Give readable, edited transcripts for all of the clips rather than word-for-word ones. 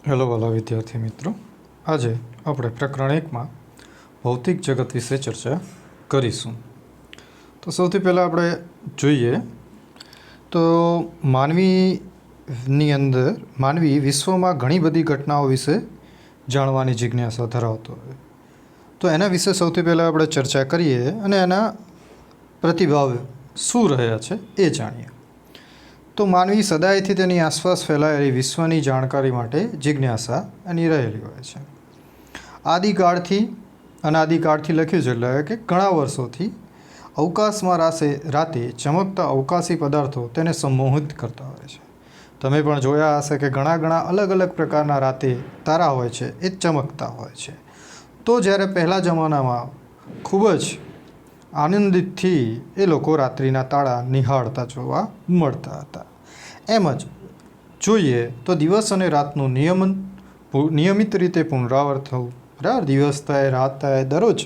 Hello વાલા વિદ્યાર્થી મિત્રો, આજે આપણે પ્રકરણ 1માં ભૌતિક જગત વિશે ચર્ચા કરીશું. તો સૌથી પહેલાં આપણે જોઈએ તો માનવી વિશ્વમાં ઘણી બધી ઘટનાઓ વિશે જાણવાની જિજ્ઞાસા ધરાવતો હોય, તો એના વિશે સૌથી પહેલાં આપણે ચર્ચા કરીએ અને એના પ્રતિભાવ શું રહ્યા છે એ જાણીએ. તો માનવી સદાયથી તેની આસપાસ ફેલાયેલી વિશ્વની જાણકારી માટે જિજ્ઞાસા એની રહેલી હોય છે. અનાદિકાળથી લખ્યું છે, એટલે કે ઘણા વર્ષોથી અવકાશમાં રાતે ચમકતા અવકાશી પદાર્થો તેને સંમોહિત કરતા હોય છે. તમે પણ જોયા હશે કે ઘણા અલગ અલગ પ્રકારના રાતે તારા હોય છે, એ ચમકતા હોય છે. તો જ્યારે પહેલા જમાનામાં ખૂબ જ આનંદિતથી એ લોકો રાત્રિના તાળા નિહાળતા જોવા મળતા હતા. એમ જ જોઈએ તો દિવસ અને રાતનું નિયમિત રીતે પુનરાવર્ત થવું, બરાબર, દિવસ થાય રાત થાય દરરોજ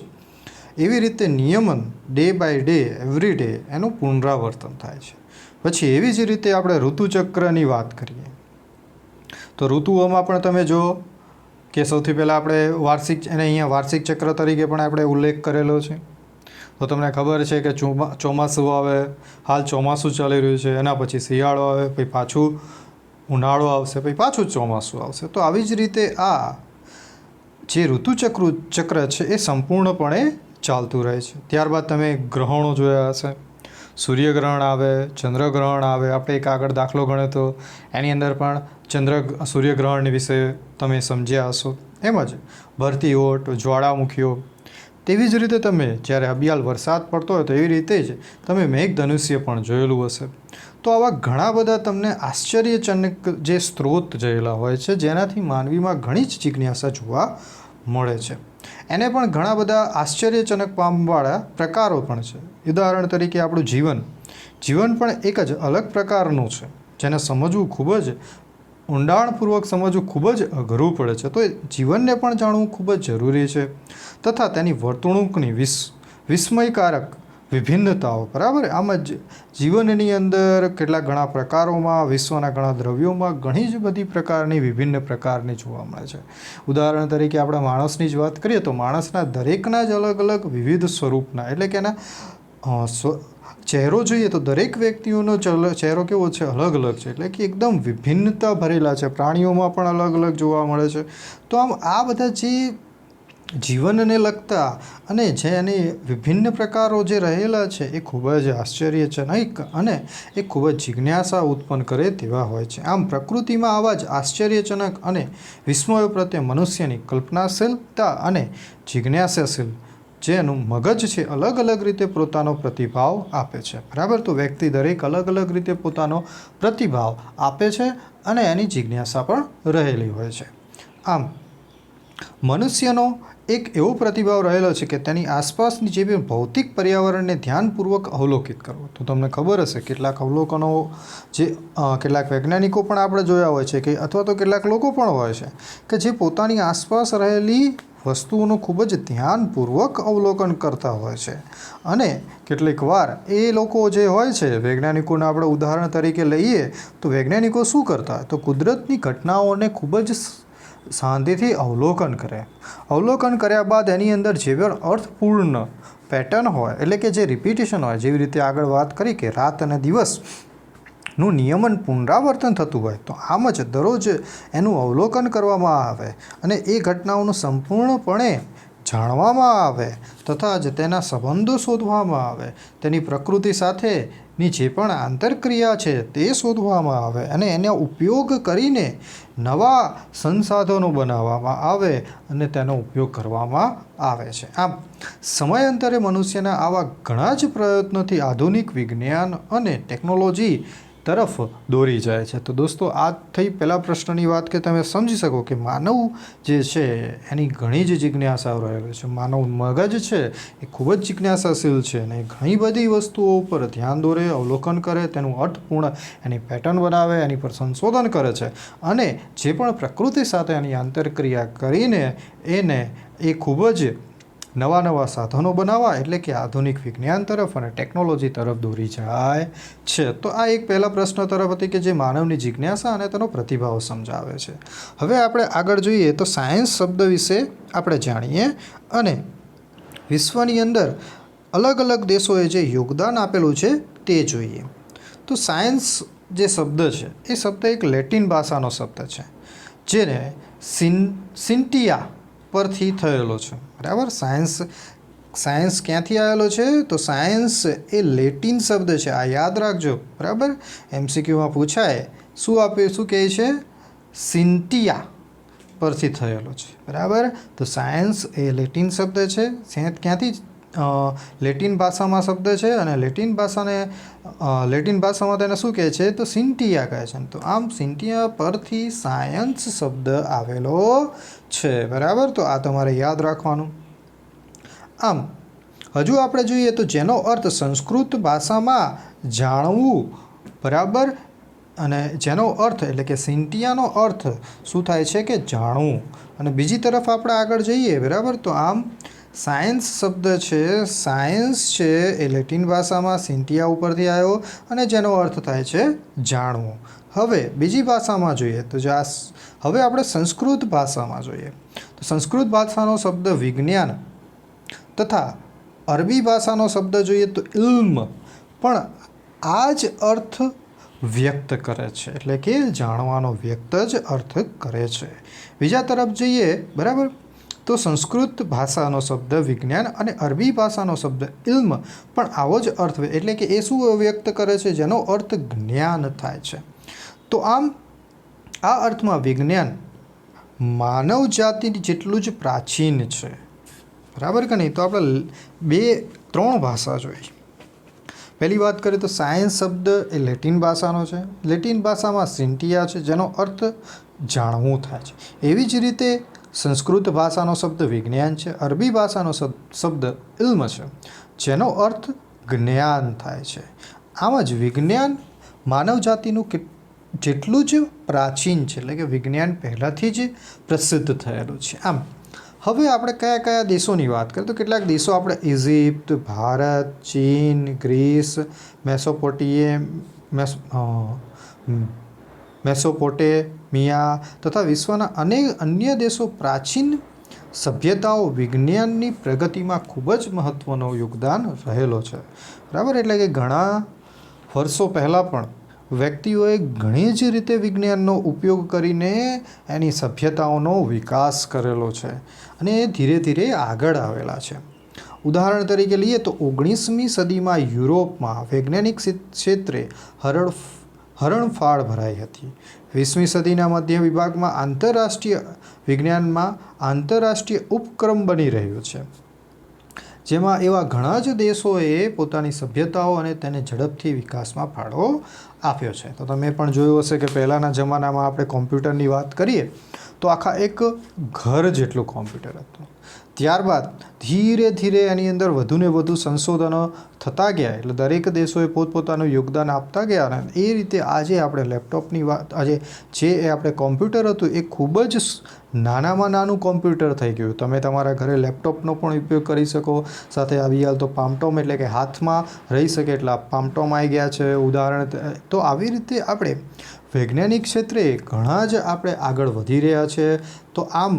એવી રીતે નિયમન day by day every day એનું પુનરાવર્તન થાય છે. પછી એવી જ રીતે આપણે ઋતુચક્રની વાત કરીએ તો ઋતુઓમાં પણ તમે જુઓ કે સૌથી પહેલાં આપણે અહીંયા વાર્ષિક ચક્ર તરીકે પણ આપણે ઉલ્લેખ કરેલો છે. તો તમને ખબર છે કે ચોમાસું આવે, હાલ ચોમાસું ચાલી રહ્યું છે, એના પછી શિયાળો આવે, પછી પાછું ઉનાળો આવશે, પછી પાછું ચોમાસું આવશે. તો આવી જ રીતે આ જે ઋતુચક્ર છે એ સંપૂર્ણપણે ચાલતું રહે છે. ત્યારબાદ તમે ગ્રહણો જોયા હશે, સૂર્યગ્રહણ આવે, ચંદ્રગ્રહણ આવે. આપણે એક આગળ દાખલો ગણ્યો તો એની અંદર પણ સૂર્યગ્રહણ વિશે તમે સમજ્યા હશો. એમ જ ભરતી ઓટ, જ્વાળામુખીઓ. તેવી જ રીતે તમે જ્યારે અબિયાલ વરસાદ પડતો હોય તો એવી રીતે જ તમે મેઘધનુષ્ય પણ જોયેલું હશે. તો આવા ઘણા બધા તમને આશ્ચર્યજનક જે સ્ત્રોત જોયેલા હોય છે, જેનાથી માનવીમાં ઘણી જ જિજ્ઞાસા જોવા મળે છે. એને પણ ઘણા બધા આશ્ચર્યજનક પામવાળા પ્રકારો પણ છે. ઉદાહરણ તરીકે આપણું જીવન પણ એક જ અલગ પ્રકારનું છે, જેને સમજવું ખૂબ જ ઊંડાણપૂર્વક સમજવું ખૂબ જ અઘરું પડે છે. તો એ જીવનને પણ જાણવું ખૂબ જ જરૂરી છે, તથા તેની વર્તણૂકની વિસ્મયકારક વિભિન્નતાઓ, બરાબર. આમ જ જીવનની અંદર ઘણા પ્રકારોમાં, વિશ્વના ઘણા દ્રવ્યોમાં ઘણી જ બધી પ્રકારની વિભિન્ન પ્રકારની જોવા મળે છે. ઉદાહરણ તરીકે આપણે માણસની જ વાત કરીએ તો માણસના દરેકના જ અલગ અલગ વિવિધ સ્વરૂપના, એટલે કે એના ચહેરો જોઈએ તો દરેક વ્યક્તિઓનો ચહેરો કેવો છે, અલગ અલગ છે, એટલે કે એકદમ વિભિન્નતા ભરેલા છે. પ્રાણીઓમાં પણ અલગ અલગ જોવા મળે છે. તો આમ આ બધા જે જીવનને લગતા અને જે એની વિભિન્ન પ્રકારો જે રહેલા છે એ ખૂબ જ આશ્ચર્યજનક અને એ ખૂબ જ જિજ્ઞાસા ઉત્પન્ન કરે તેવા હોય છે. આમ પ્રકૃતિમાં આવા જ આશ્ચર્યજનક અને વિસ્મયો પ્રત્યે મનુષ્યની કલ્પનાશીલતા અને જિજ્ઞાસાશીલ જેનું મગજ છે અલગ અલગ રીતે પોતાનો પ્રતિભાવ આપે છે, બરાબર. તો વ્યક્તિ દરેક અલગ અલગ રીતે પોતાનો પ્રતિભાવ આપે છે અને એની જિજ્ઞાસા પણ રહેલી હોય છે. આમ મનુષ્યનો એક એવો પ્રતિભાવ રહેલો છે કે તેની આસપાસની જે બી ભૌતિક પર્યાવરણને ધ્યાનપૂર્વક અવલોકિત કરવો. તો તમને ખબર હશે કેટલાક અવલોકનો કેટલાક વૈજ્ઞાનિકો પણ આપણે જોયા હોય છે, કે અથવા તો કેટલાક લોકો પણ હોય છે કે જે પોતાની આસપાસ રહેલી વસ્તુઓનું ખૂબ જ ધ્યાનપૂર્વક અવલોકન કરતા હોય છે. અને કેટલીક વાર એ લોકો જે હોય છે, વૈજ્ઞાનિકોને આપણે ઉદાહરણ તરીકે લઈએ તો વૈજ્ઞાનિકો શું કરતા, તો કુદરતની ઘટનાઓને ખૂબ જ શાંતિથી અવલોકન કર્યા બાદ એની અંદર જે પણ અર્થપૂર્ણ પેટર્ન હોય, એટલે કે જે રિપીટેશન હોય, જેવી રીતે આગળ વાત કરી કે રાત અને દિવસનું નિયમન પુનરાવર્તન થતું હોય, તો આમ જ દરરોજ એનું અવલોકન કરવામાં આવે અને એ ઘટનાઓનું સંપૂર્ણપણે જાણવામાં આવે, તથા જ તેના સંબંધો શોધવામાં આવે, તેની પ્રકૃતિ સાથેની જે પણ આંતરક્રિયા છે તે શોધવામાં આવે અને એનો ઉપયોગ કરીને નવા સંસાધનો બનાવવામાં આવે અને તેનો ઉપયોગ કરવામાં આવે છે. આમ સમયાંતરે મનુષ્યના આવા ઘણા જ પ્રયત્નોથી આધુનિક વિજ્ઞાન અને ટેકનોલોજી તરફ દોરી જાય છે. તો દોસ્તો, આ થઈ પહેલા પ્રશ્નની વાત કે તમે સમજી શકો કે માનવ જે છે એની ઘણી જ જિજ્ઞાસાઓ રહેલી છે. માનવ મગજ છે એ ખૂબ જ જિજ્ઞાસાશીલ છે અને ઘણી બધી વસ્તુઓ ઉપર ધ્યાન દોરે, અવલોકન કરે, તેનું અર્થપૂર્ણ એની પેટર્ન બનાવે, એની પર સંશોધન કરે છે અને જે પણ પ્રકૃતિ સાથે એની આંતરક્રિયા કરીને એ ખૂબ જ નવા નવા સાધનો બનાવવા એટલે કે આધુનિક વિજ્ઞાન તરફ અને ટેકનોલોજી તરફ દોરી જાય છે. તો આ એક પહેલા પ્રશ્ન તરફ હતી કે જે માનવની જિજ્ઞાસા અને તેનો પ્રતિભાવ સમજાવે છે. હવે આપણે આગળ જોઈએ તો સાયન્સ શબ્દ વિશે આપણે જાણીએ અને વિશ્વની અંદર અલગ અલગ દેશોએ જે યોગદાન આપેલું છે તે જોઈએ. તો સાયન્સ જે શબ્દ છે એ શબ્દ એક લેટિન ભાષાનો શબ્દ છે જેને સિન્ટિયા પરથી થયેલો છે. બરાબર. સાયન્સ ક્યાંથી આવેલો છે? તો સાયન્સ એ લેટિન શબ્દ છે. આ યાદ રાખજો. બરાબર. MCQમાં પૂછાય શું કહે છે? સિન્ટિયા પરથી થયેલો છે. બરાબર. તો સાયન્સ એ લેટિન શબ્દ છે. ક્યાંથી? લેટિન ભાષામાં શબ્દ છે અને લેટિન ભાષામાં તેને શું કહે છે? તો સિન્ટિયા કહે છે. તો આમ સિન્ટિયા પરથી સાયન્સ શબ્દ આવેલો છે. બરાબર. તો આ તમારે યાદ રાખવાનું. આમ હજુ આપણે જોઈએ તો જેનો અર્થ સંસ્કૃત ભાષામાં જાણવું. બરાબર. અને જેનો અર્થ એટલે કે સિન્ટિયાનો અર્થ શું થાય છે કે જાણવું. અને બીજી તરફ આપણે આગળ જઈએ. બરાબર. તો આમ સાયન્સ શબ્દ છે, સાયન્સ છે એ લેટિન ભાષામાં સિન્ટિયા ઉપરથી આવ્યો અને જેનો અર્થ થાય છે જાણવું. હવે બીજી ભાષામાં જોઈએ તો હવે આપણે સંસ્કૃત ભાષામાં જોઈએ તો સંસ્કૃત ભાષાનો શબ્દ વિજ્ઞાન તથા અરબી ભાષાનો શબ્દ જોઈએ તો ઇલ્મ પણ આ જ અર્થ વ્યક્ત કરે છે. એટલે કે જાણવાનો વ્યક્ત જ અર્થ કરે છે. બીજા તરફ જઈએ. બરાબર. તો સંસ્કૃત ભાષાનો શબ્દ વિજ્ઞાન અને અરબી ભાષાનો શબ્દ ઇલ્મ પણ આવો જ અર્થ એટલે કે એ શું વ્યક્ત કરે છે? જેનો અર્થ જ્ઞાન થાય છે. તો આમ આ અર્થમાં વિજ્ઞાન માનવ જાતિ જેટલું જ પ્રાચીન છે. બરાબર કે નહીં? તો આપણે 3 ભાષા જોઈ. પહેલી વાત કરીએ તો સાયન્સ શબ્દ એ લેટિન ભાષાનો છે. લેટિન ભાષામાં સિન્ટિયા છે જેનો અર્થ જાણવું થાય છે. એવી જ રીતે સંસ્કૃત ભાષાનો શબ્દ વિજ્ઞાન છે. અરબી ભાષાનો શબ્દ ઇલ્મ છે જેનો અર્થ જ્ઞાન થાય છે. આમ જ વિજ્ઞાન માનવ જાતિનું જેટલું જ પ્રાચીન છે. એટલે કે વિજ્ઞાન પહેલાંથી જ પ્રસિદ્ધ થયેલું છે. આમ હવે આપણે કયા કયા દેશોની વાત કરીએ તો કેટલાક દેશો આપણે ઇજિપ્ત, ભારત, ચીન, ગ્રીસ, મેસોપોટેમિયા તથા વિશ્વના અનેક અન્ય દેશો પ્રાચીન સભ્યતાઓ વિજ્ઞાનની પ્રગતિમાં ખૂબ જ મહત્ત્વનો યોગદાન રહેલો છે. બરાબર. એટલે કે ઘણા વર્ષો પહેલાં પણ વ્યક્તિઓએ ઘણી જ રીતે વિજ્ઞાનનો ઉપયોગ કરીને એની સભ્યતાઓનો વિકાસ કરેલો છે અને એ ધીરે ધીરે આગળ આવેલા છે. ઉદાહરણ તરીકે લઈએ તો 19મી સદીમાં યુરોપમાં વૈજ્ઞાનિક ક્ષેત્રે હરણફાળ ભરાઈ હતી. 20મી સદીના મધ્ય વિભાગમાં આંતરરાષ્ટ્રીય વિજ્ઞાનમાં આંતરરાષ્ટ્રીય ઉપક્રમ બની રહ્યો છે જેમાં એવા ઘણા જ દેશોએ પોતાની સભ્યતાઓ અને તેને ઝડપથી વિકાસમાં ફાળો આપ્યો છે. તો તમે પણ જોયું હશે કે પહેલાંના જમાનામાં આપણે કોમ્પ્યુટરની વાત કરીએ તો આખા એક ઘર જેટલું કોમ્પ્યુટર હતું. ત્યારબાદ ધીરે ધીરે એની અંદર વધુને વધુ સંશોધનો થતા ગયા એટલે દરેક દેશોએ પોતપોતાનું યોગદાન આપતા ગયા અને એ રીતે આજે આપણે લેપટોપની વાત જે આપણે કોમ્પ્યુટર હતું એ ખૂબ જ નાનામાં નાનું કોમ્પ્યુટર થઈ ગયું. તમે તમારા ઘરે લેપટોપનો પણ ઉપયોગ કરી શકો. સાથે આવી હાલ તો પામટોમ એટલે કે હાથમાં રહી શકે એટલા પામટોમ આવી ગયા છે. ઉદાહરણ તો આવી રીતે આપણે વૈજ્ઞાનિક ક્ષેત્રે ઘણા જ આપણે આગળ વધી રહ્યા છે. તો આમ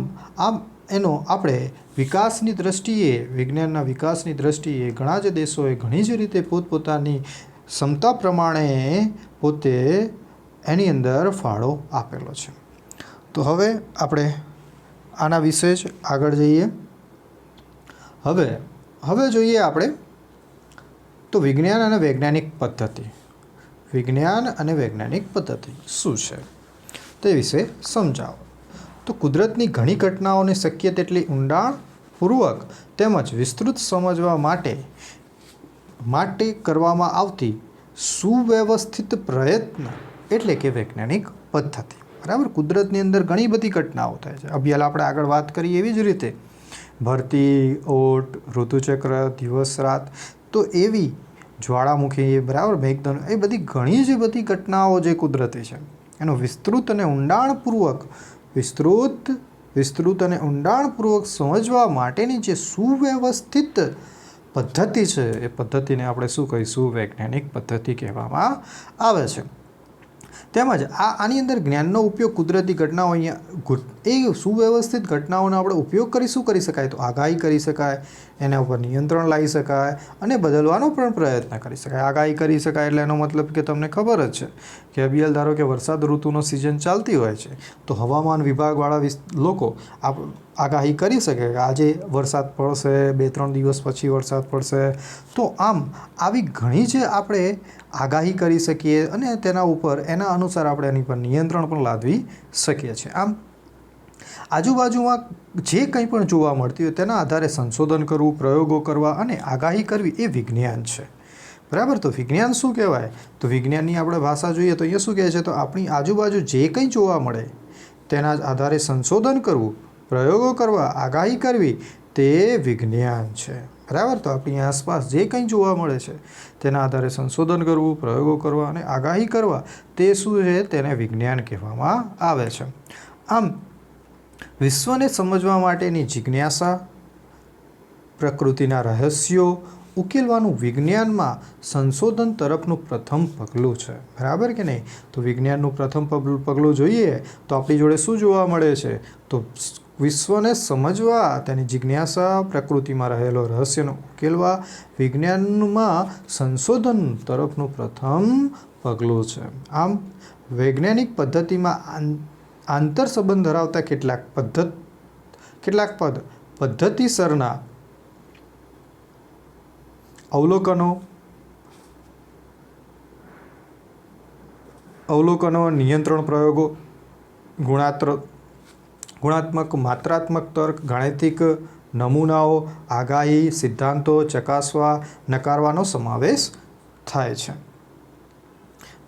એનો આપણે વિકાસની દૃષ્ટિએ વિજ્ઞાનના વિકાસની દૃષ્ટિએ ઘણા જ દેશોએ ઘણી જ રીતે પોતપોતાની ક્ષમતા પ્રમાણે પોતે એની અંદર ફાળો આપેલો છે. તો હવે આપણે આના વિશે જ આગળ જઈએ. હવે જોઈએ આપણે તો વિજ્ઞાન અને વૈજ્ઞાનિક પદ્ધતિ. વિજ્ઞાન અને વૈજ્ઞાનિક પદ્ધતિ શું છે તે વિશે સમજાવો. તો કુદરતની ઘણી ઘટનાઓને શક્ય તેટલી ઊંડાણપૂર્વક તેમજ વિસ્તૃત સમજવા માટે કરવામાં આવતી સુવ્યવસ્થિત પ્રયત્ન એટલે કે વૈજ્ઞાનિક પદ્ધતિ. બરાબર. કુદરતની અંદર ઘણી બધી ઘટનાઓ થાય છે. અભ્યાલ આપણે આગળ વાત કરીએ એવી જ રીતે ભરતી, ઓટ, ઋતુચક્ર, દિવસ રાત તો એવી જ્વાળામુખી, બરાબર, મેઘધનુ એ બધી ઘણી જ બધી ઘટનાઓ જે કુદરતી છે એનો વિસ્તૃત અને ઊંડાણપૂર્વક વિસ્તૃત અને ઊંડાણપૂર્વક સમજવા માટેની જે સુવ્યવસ્થિત પદ્ધતિ છે એ પદ્ધતિને આપણે શું કહીશું? વૈજ્ઞાનિક પદ્ધતિ કહેવામાં આવે છે. તેમજ આની અંદર જ્ઞાનનો ઉપયોગ કુદરતી ઘટનાઓ એ સુવ્યવસ્થિત ઘટનાઓનો આપણે ઉપયોગ કરી શું કરી શકાય? તો આગાહી કરી શકાય, એના ઉપર નિયંત્રણ લાવી શકાય અને બદલવાનો પણ પ્રયત્ન કરી શકાય. આગાહી કરી શકાય એટલે એનો મતલબ કે તમને ખબર જ છે કે અભિયાલ ધારો કે વરસાદ ઋતુનો સિઝન ચાલતી હોય છે તો હવામાન વિભાગવાળા લોકો આગાહી કરી શકે કે આજે વરસાદ પડશે, 2-3 દિવસ પછી વરસાદ પડશે. તો આમ આવી ઘણી જે આપણે આગાહી કરી શકીએ અને તેના ઉપર એના અનુસાર આપણે એની પર નિયંત્રણ પણ લાદવી શકીએ છીએ. આમ આજુબાજુમાં જે કંઈ પણ જોવા મળતી હોય તેના આધારે સંશોધન કરવું, પ્રયોગો કરવા અને આગાહી કરવી એ વિજ્ઞાન છે. બરાબર. તો વિજ્ઞાન શું કહેવાય? તો વિજ્ઞાનની આપણે ભાષા જોઈએ તો અહીંયા શું કહે છે? તો આપણી આજુબાજુ જે કંઈ જોવા મળે તેના આધારે સંશોધન કરવું, પ્રયોગો કરવા, આગાહી કરવી તે વિજ્ઞાન છે. બરાબર. તો આપણી આસપાસ જે કંઈ જોવા મળે છે તેના આધારે સંશોધન કરવું, પ્રયોગો કરવા અને આગાહી કરવા તે શું છે? તેને વિજ્ઞાન કહેવામાં આવે છે. આમ વિશ્વને સમજવા માટેની જિજ્ઞાસા, પ્રકૃતિના રહસ્યો ઉકેલવાનું વિજ્ઞાનમાં સંશોધન તરફનું પ્રથમ પગલું છે. બરાબર કે નહીં? તો વિજ્ઞાનનું પ્રથમ પગલું જોઈએ તો આપણી જોડે શું જોવા મળે છે? તો વિશ્વને સમજવા, તેની જિજ્ઞાસા, પ્રકૃતિમાં રહેલો રહસ્યનો ઉકેલવા વિજ્ઞાનમાં સંશોધન તરફનું પ્રથમ પગલું છે. આમ વૈજ્ઞાનિક પદ્ધતિમાં આંતરસંબંધ ધરાવતા કેટલાક પદ્ધતિસરના અવલોકનો, નિયંત્રણ પ્રયોગો, ગુણાત્મક, માત્રાત્મક તર્ક, ગાણિતિક નમૂનાઓ, આગાહી, સિદ્ધાંતો ચકાસવા, નકારવાનો સમાવેશ થાય છે.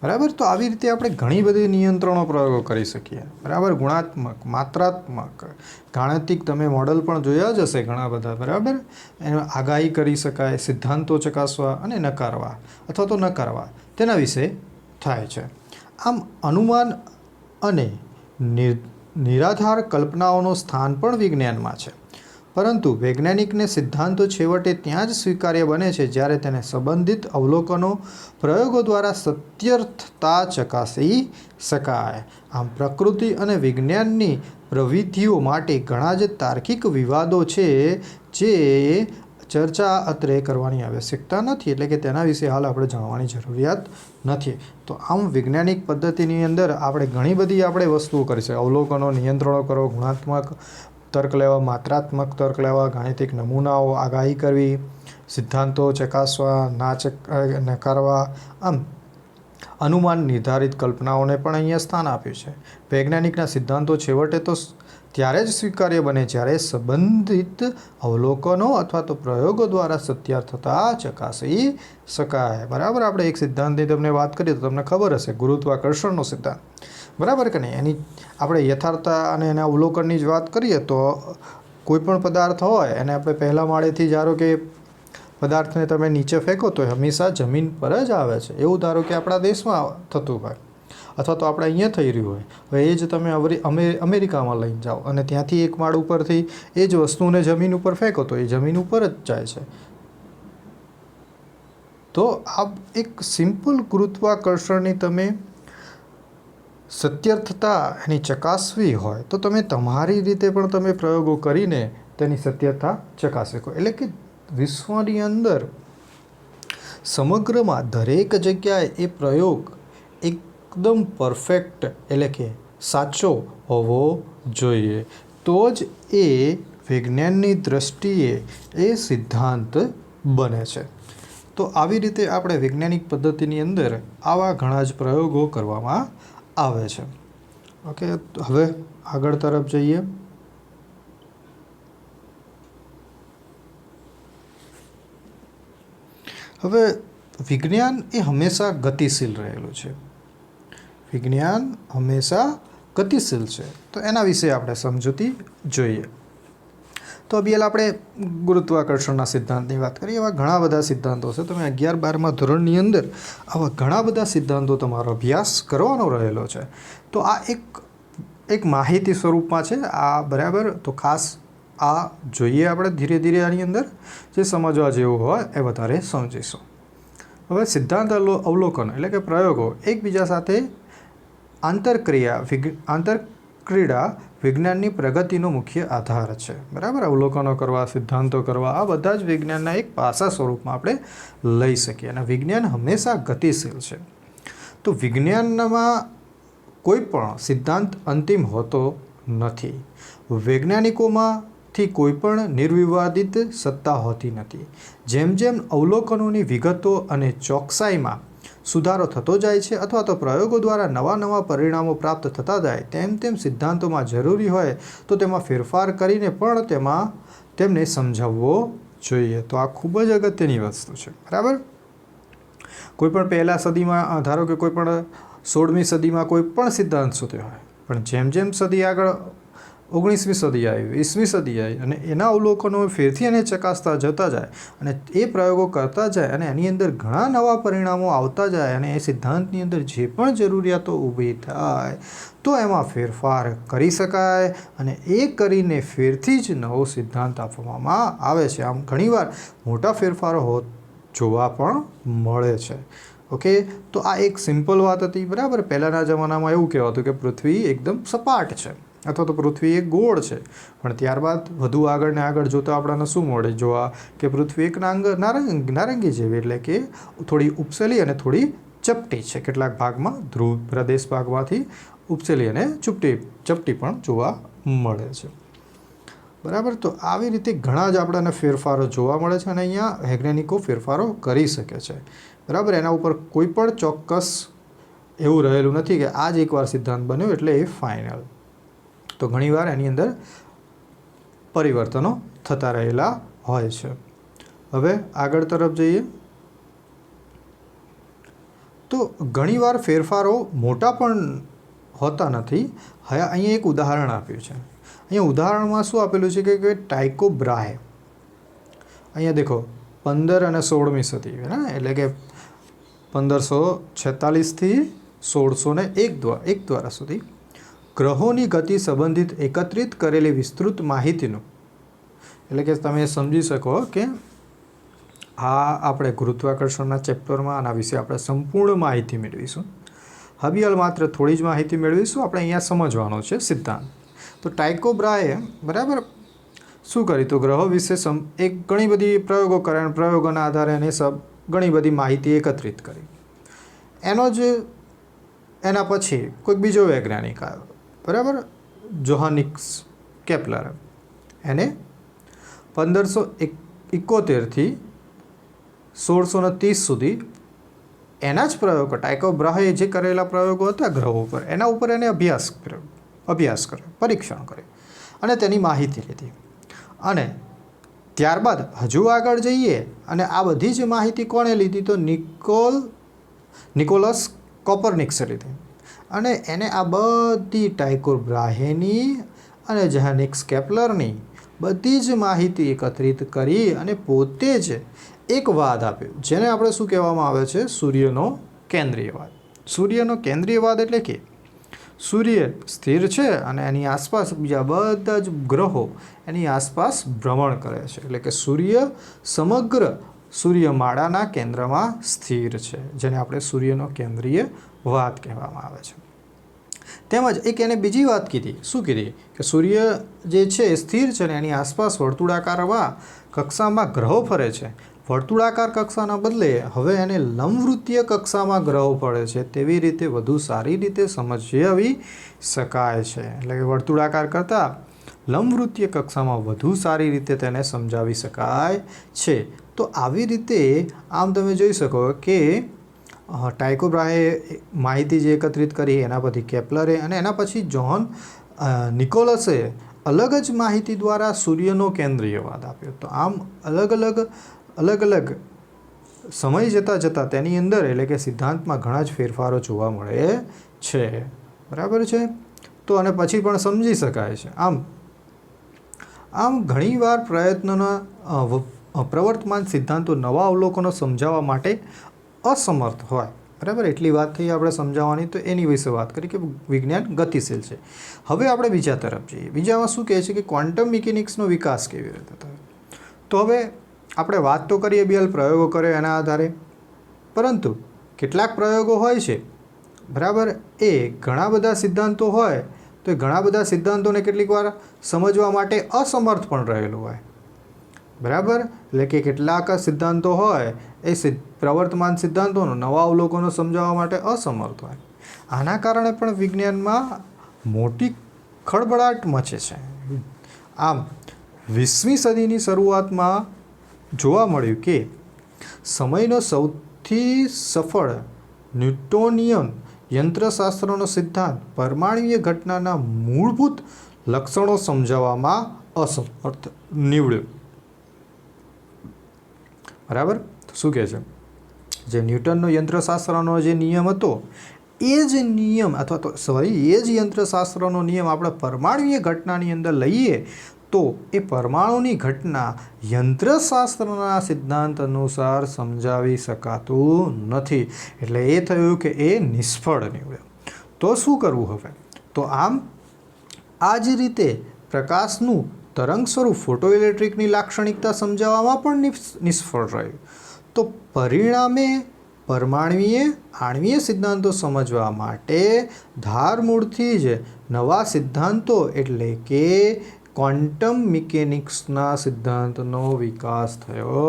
બરાબર. તો આવી રીતે આપણે ઘણી બધી નિયંત્રણો પ્રયોગો કરી શકીએ. બરાબર. ગુણાત્મક, માત્રાત્મક, ગાણિતિક તમે મોડલ પણ જોયા જ હશે ઘણા બધા. બરાબર. એમાં આગાહી કરી શકાય, સિદ્ધાંતો ચકાસવા અને નકારવા અથવા તો નકારવા તેના વિશે થાય છે. આમ અનુમાન અને નિરાધાર કલ્પનાઓનું સ્થાન પણ વિજ્ઞાનમાં છે. પરંતુ વૈજ્ઞાનિકને સિદ્ધાંતો છેવટે ત્યાં જ સ્વીકાર્ય બને છે જ્યારે તેને સંબંધિત અવલોકનો, પ્રયોગો દ્વારા સત્યર્થતા ચકાસી શકાય. આમ પ્રકૃતિ અને વિજ્ઞાનની પ્રવિધિઓ માટે ઘણા જ તાર્કિક વિવાદો છે જે ચર્ચા અત્રે કરવાની આવશ્યકતા નથી, એટલે કે તેના વિશે હાલ આપણે જાણવાની જરૂરિયાત નથી. તો આમ વૈજ્ઞાનિક પદ્ધતિની અંદર આપણે ઘણી બધી આપણે વસ્તુઓ કરી શકીએ. અવલોકનો, નિયંત્રણો કરો, ગુણાત્મક તર્ક લેવા, માત્રાત્મક તર્ક લેવા, ગાણિતિક નમૂનાઓ, આગાહી કરવી, સિદ્ધાંતો ચકાસવા, નકારવા. આમ અનુમાન નિર્ધારિત કલ્પનાઓને પણ અહીંયા સ્થાન આપ્યું છે. વૈજ્ઞાનિકના સિદ્ધાંતો છેવટે તો ત્યારે જ સ્વીકાર્ય બને જ્યારે સંબંધિત અવલોકનો અથવા તો પ્રયોગો દ્વારા સત્યાર્થતા ચકાસી શકાય. બરાબર. આપણે એક સિદ્ધાંતની તમને વાત કરીએ તો તમને ખબર હશે, ગુરુત્વાકર્ષણનો સિદ્ધાંત. બરાબર કે નહીં? એની આપણે યથાર્થતા અને એના અવલોકનની જ વાત કરીએ તો કોઈ પણ પદાર્થ હોય એને આપણે પહેલા માળેથી ધારો કે પદાર્થને તમે નીચે ફેંકો તો હંમેશા જમીન પર જ આવે છે. એવું ધારો કે આપણા દેશમાં થતું હોય અથવા તો આપણે અહીંયા થઈ રહ્યું હોય. હવે એ જ તમે અમેરિકામાં લઈને જાઓ અને ત્યાંથી એક માળ ઉપરથી એ જ વસ્તુને જમીન ઉપર ફેંકો તો એ જમીન ઉપર જ જાય છે. તો આ એક સિમ્પલ ગુરુત્વાકર્ષણની તમે સત્યર્થતા એની ચકાસવી હોય તો તમે તમારી રીતે પણ તમે પ્રયોગો કરીને તેની સત્યતા ચકાસી શકો. એટલે કે વિશ્વની અંદર સમગ્રમાં દરેક જગ્યાએ એ પ્રયોગ એકદમ પરફેક્ટ એટલે કે સાચો હોવો જોઈએ. તો જ એ વિજ્ઞાનની દૃષ્ટિએ એ સિદ્ધાંત બને છે. તો આવી રીતે આપણે વૈજ્ઞાનિક પદ્ધતિની અંદર આવા ઘણા જ પ્રયોગો કરવામાં આવે છે. ઓકે. હવે આગળ તરફ જઈએ. હવે વિજ્ઞાન એ હંમેશા ગતિશીલ રહેલું છે. વિજ્ઞાન હંમેશા ગતિશીલ છે. તો એના વિશે આપણે સમજૂતી જોઈએ. તો અભિયાલ આપણે ગુરુત્વાકર્ષણના સિદ્ધાંતની વાત કરીએ. એવા ઘણા બધા સિદ્ધાંતો છે. તમે 11-12મા ધોરણની અંદર આવા ઘણા બધા સિદ્ધાંતો તમારો અભ્યાસ કરવાનો રહેલો છે. તો આ એક માહિતી સ્વરૂપમાં છે આ, બરાબર. તો ખાસ આ જોઈએ આપણે ધીરે ધીરે આની અંદર જે સમજવા જેવું હોય એ વધારે સમજીશું. હવે સિદ્ધાંત અવલોકન એટલે કે પ્રયોગો એકબીજા સાથે આંતરક્રીડા વિજ્ઞાનની પ્રગતિનો મુખ્ય આધાર છે, બરાબર. અવલોકનો કરવા, સિદ્ધાંતો કરવા, આ બધા જ વિજ્ઞાનના એક પાસા સ્વરૂપમાં આપણે લઈ શકીએ. અને વિજ્ઞાન હંમેશા ગતિશીલ છે. તો વિજ્ઞાનમાં કોઈ પણ સિદ્ધાંત અંતિમ હોતો નથી. વૈજ્ઞાનિકોમાંથી કોઈ પણ નિર્વિવાદિત સત્તા હોતી નથી. જેમ જેમ અવલોકનોની વિગતો અને ચોકસાઈમાં સુધારો થતો જાય છે અથવા તો પ્રયોગો દ્વારા નવા નવા પરિણામો પ્રાપ્ત થતા જાય, તેમ તેમ સિદ્ધાંતોમાં જરૂરી હોય તો તેમાં ફેરફાર કરીને પણ તેમને સમજાવવો જોઈએ. તો આ ખૂબ જ અગત્યની વસ્તુ છે, બરાબર. કોઈ પણ પહેલા સદીમાં, ધારો કે કોઈ પણ 16મી સદીમાં કોઈ પણ સિદ્ધાંત શોધ્યો હોય, પણ જેમ જેમ સદી આગળ 19મી સદી આવી, 20મી સદી આવી અને એના અવલોકનો ફેરથી એને ચકાસતા જતા જાય અને એ પ્રયોગો કરતા જાય અને એની અંદર ઘણા નવા પરિણામો આવતા જાય અને એ સિદ્ધાંતની અંદર જે પણ જરૂરિયાતો ઊભી થાય તો એમાં ફેરફાર કરી શકાય અને એ કરીને ફેરથી જ નવો સિદ્ધાંત આપવામાં આવે છે. આમ ઘણીવાર મોટા ફેરફારો જોવા પણ મળે છે. ઓકે, તો આ એક સિમ્પલ વાત હતી, બરાબર. પહેલાંના જમાનામાં એવું કહેવાતું કે પૃથ્વી એકદમ સપાટ છે અથવા તો પૃથ્વી એક ગોળ છે, પણ ત્યારબાદ વધુ આગળ ને આગળ જોતાં આપણને શું મળે જોવા કે પૃથ્વી એક નારંગી જેવી, એટલે કે થોડી ઉપસેલી અને થોડી ચપટી છે. કેટલાક ભાગમાં ધ્રુવ પ્રદેશ ભાગમાંથી ઉપસેલી અને ચપટી પણ જોવા મળે છે, બરાબર. તો આવી રીતે ઘણા જ આપણને ફેરફારો જોવા મળે છે અને અહીંયા વૈજ્ઞાનિકો ફેરફારો કરી શકે છે, બરાબર. એના ઉપર કોઈ પણ ચોક્કસ એવું રહેલું નથી કે આ જ એકવાર સિદ્ધાંત બન્યો એટલે એ ફાઇનલ. તો ઘણીવાર એની અંદર પરિવર્તનો થતા રહેલા હોય છે. હવે આગળ તરફ જઈએ તો ઘણીવાર ફેરફારો મોટા પણ હોતા નથી. હવે અહીંયા એક ઉદાહરણ આપ્યું છે. અહીંયા ઉદાહરણમાં શું આપેલું છે કે ટાઇકો બ્રાહે, અહીંયા દેખો 15 અને 16મી સદી, એટલે કે 1546થી 1601 દ્વારા સુધી ગ્રહોની ગતિ સંબંધિત એકત્રિત કરેલી વિસ્તૃત માહિતીનું, એટલે કે તમે સમજી શકો કે આ આપણે ગુરુત્વાકર્ષણના ચેપ્ટરમાં આના વિશે આપણે સંપૂર્ણ માહિતી મેળવીશું. હબીહાલ માત્ર થોડી જ માહિતી મેળવીશું. આપણે અહીંયા સમજવાનો છે સિદ્ધાંત. તો ટાઇકો બ્રાહે, બરાબર, શું કર્યું તો ગ્રહો વિશે એક ઘણી બધી પ્રયોગો કર્યા અને પ્રયોગોના આધારે એને ઘણી બધી માહિતી એકત્રિત કરી. એના પછી કોઈક બીજો વૈજ્ઞાનિક આવ્યો, બરાબર, જોહાનિસ કેપ્લર. એને 1571થી 1630 સુધી એના જ પ્રયોગો, ટાઇકો બ્રાહે જે કરેલા પ્રયોગો હતા ગ્રહો ઉપર, એના ઉપર એને અભ્યાસ કર્યો, પરીક્ષણ કર્યું અને તેની માહિતી લીધી. અને ત્યારબાદ હજુ આગળ જઈએ અને આ બધી જ માહિતી કોણે લીધી તો નિકોલસ કોપરનિકસે લીધી. અને એને આ બધી ટાઇકો બ્રાહેની અને જોહાનિસ કેપ્લરની બધી જ માહિતી એકત્રિત કરી અને પોતે જ એક વાદ આપ્યો, જેને આપણે શું કહેવામાં આવે છે સૂર્યનો કેન્દ્રીયવાદ. સૂર્યનો કેન્દ્રીયવાદ એટલે કે સૂર્ય સ્થિર છે અને એની આસપાસ બીજા બધા જ ગ્રહો એની આસપાસ ભ્રમણ કરે છે, એટલે કે સૂર્ય સમગ્ર સૂર્યમાળાના કેન્દ્રમાં સ્થિર છે, જેને આપણે સૂર્યનો કેન્દ્રીયવાદ કહેવામાં આવે છે. તેમજ એક એને બીજી વાત કીધી, શું કીધી કે સૂર્ય જે છે એ સ્થિર છે ને એની આસપાસ વર્તુળાકારમાં કક્ષામાં ગ્રહો ફરે છે. વર્તુળાકાર કક્ષાના બદલે હવે એને લંબવૃત્તીય કક્ષામાં ગ્રહો ફરે છે, તેવી રીતે વધુ સારી રીતે સમજાવી શકાય છે. એટલે કે વર્તુળાકાર કરતાં લંબવૃત્તીય કક્ષામાં વધુ સારી રીતે તેને સમજાવી શકાય છે. તો આવી રીતે આમ તમે જોઈ શકો કે ટાઇકો બ્રાહે માહિતી જે એકત્રિત કરી એના પછી કેપ્લરે અને એના પછી જોહન નિકોલસે અલગ જ માહિતી દ્વારા સૂર્યનો કેન્દ્રીયવાદ આપ્યો. તો આમ અલગ અલગ સમય જતાં તેની અંદર, એટલે કે સિદ્ધાંતમાં ઘણા જ ફેરફારો જોવા મળે છે, બરાબર છે. તો અને પછી પણ સમજી શકાય છે. આમ ઘણીવાર પ્રયત્નોના પ્રવર્તમાન સિદ્ધાંતો નવા અવલોકનો સમજાવવા માટે અસમર્થ હોય બરાબર, એટલી વાત થઈ આપણે સમજાવવાની, તો એની વિશે વાત કરી કે વિજ્ઞાન ગતિશીલ છે. હવે આપણે બીજા તરફ જઈએ. બીજામાં શું કહે છે કે ક્વોન્ટમ મિકેનિક્સનો વિકાસ કેવી રીતે થયો. તો હવે આપણે વાત તો કરીએ બેલ પ્રયોગો કરે એના આધારે, પરંતુ કેટલાક પ્રયોગો હોય છે, બરાબર, એ ઘણા બધા સિદ્ધાંતો હોય તો એ ઘણા બધા સિદ્ધાંતોને કેટલીક વાર સમજવા માટે અસમર્થ પણ રહેલું હોય. બરાબર, એટલે કે કેટલાક સિદ્ધાંતો હોય એ પ્રવર્તમાન સિદ્ધાંતોનો નવા અવલોકનો સમજાવવા માટે અસમર્થ હોય. આના કારણે પણ વિજ્ઞાનમાં મોટી ખળભળાટ મચે છે. આમ 20મી સદીની શરૂઆતમાં જોવા મળ્યું કે સમયનો સૌથી સફળ ન્યૂટોનિયન યંત્રશાસ્ત્રનો સિદ્ધાંત પરમાણુય ઘટનાના મૂળભૂત લક્ષણો સમજાવવામાં અસમર્થ નીવડ્યો. બરાબર, તો શું કહે છે, જે ન્યૂટનનો યંત્રશાસ્ત્રનો જે નિયમ હતો એ જ નિયમ અથવા તો એ જ યંત્રશાસ્ત્રનો નિયમ આપણે પરમાણુય ઘટનાની અંદર લઈએ તો એ પરમાણુની ઘટના યંત્રશાસ્ત્રના સિદ્ધાંત અનુસાર સમજાવી શકાતું નથી. એટલે એ થયું કે એ નિષ્ફળ નીવડ્યો. તો શું કરવું હવે? તો આમ આ જ રીતે પ્રકાશનું તરંગ સ્વરૂપ ફોટોઇલેક્ટ્રિકની લાક્ષણિકતા સમજાવવામાં પણ નિષ્ફળ રહ્યું. તો પરિણામે આણ્વીય સિદ્ધાંતો સમજવા માટે ધારમૂળથી જ નવા સિદ્ધાંતો એટલે કે ક્વોન્ટમ મિકેનિક્સના સિદ્ધાંતનો વિકાસ થયો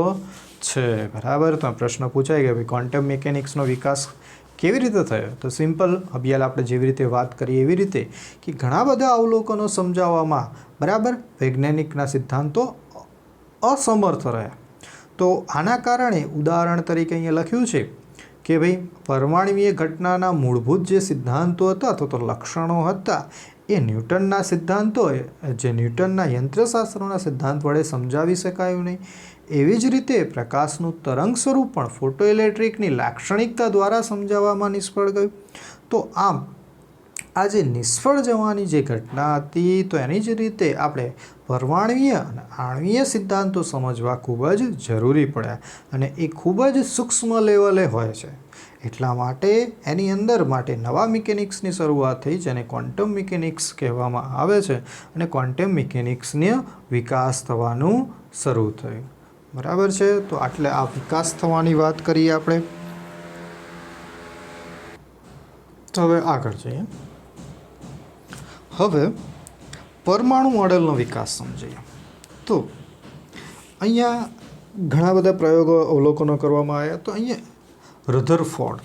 છે. બરાબર, તો આ પ્રશ્ન પૂછાય કે ભાઈ ક્વોન્ટમ મિકેનિક્સનો વિકાસ કેવી રીતે થયો? તો સિમ્પલ, અભિયાલ આપણે જેવી રીતે વાત કરીએ એવી રીતે કે ઘણા બધા અવલોકનો સમજાવવામાં, બરાબર, વૈજ્ઞાનિકના સિદ્ધાંતો અસમર્થ રહ્યા. તો આના કારણે ઉદાહરણ તરીકે અહીંયા લખ્યું છે કે ભાઈ પરમાણુય ઘટનાના મૂળભૂત જે સિદ્ધાંતો હતા તો લક્ષણો હતા એ ન્યૂટનના સિદ્ધાંતો, જે ન્યૂટનના યંત્રશાસ્ત્રોના સિદ્ધાંત વડે સમજાવી શકાયું નહીં. એવી જ રીતે પ્રકાશનું તરંગ સ્વરૂપ પણ ફોટોઇલેક્ટ્રિકની લાક્ષણિકતા દ્વારા સમજાવવામાં નિષ્ફળ ગયું. તો આમ આ જે નિષ્ફળ જવાની જે ઘટના હતી તો એની જ રીતે આપણે પરમાણુય અને આણ્વીય સિદ્ધાંતો સમજવા ખૂબ જ જરૂરી પડ્યા અને એ ખૂબ જ સૂક્ષ્મ લેવલે હોય છે. એટલા માટે એની અંદર માટે નવા મિકેનિક્સની શરૂઆત થઈ જેને ક્વોન્ટમ મિકેનિક્સ કહેવામાં આવે છે અને ક્વોન્ટમ મિકેનિક્સનો વિકાસ થવાનું શરૂ થયું. બરાબર છે, તો આટલે આ વિકાસ થવાની વાત કરીએ આપણે. તો હવે આગળ જઈએ. હવે પરમાણુ મોડેલનો વિકાસ સમજીએ. તો અહીંયા ઘણા બધા પ્રયોગો અવલોકનો કરવામાં આવ્યા. તો અહીંયા રધરફોર્ડે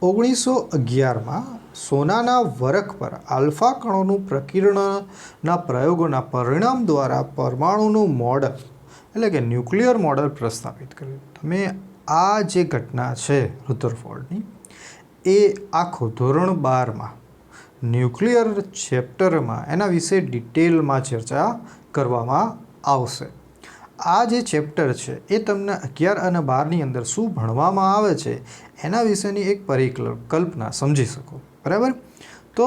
1911માં સોનાના વરખ પર આલ્ફા કણોનું પ્રકીર્ણનના પ્રયોગોના પરિણામ દ્વારા પરમાણુનું મોડલ એટલે કે ન્યુક્લિયર મોડલ પ્રસ્થાપિત કર્યું. તમે આ જે ઘટના છે રધરફોર્ડની એ આખું ધોરણ 12માં ન્યુક્લિયર ચેપ્ટરમાં એના વિશે ડિટેલમાં ચર્ચા કરવામાં આવશે. આ જે ચેપ્ટર છે એ તમને 11 અને 12ની અંદર શું ભણવામાં આવે છે એના વિશેની એક પરિકલ્પના સમજી શકો. બરાબર, તો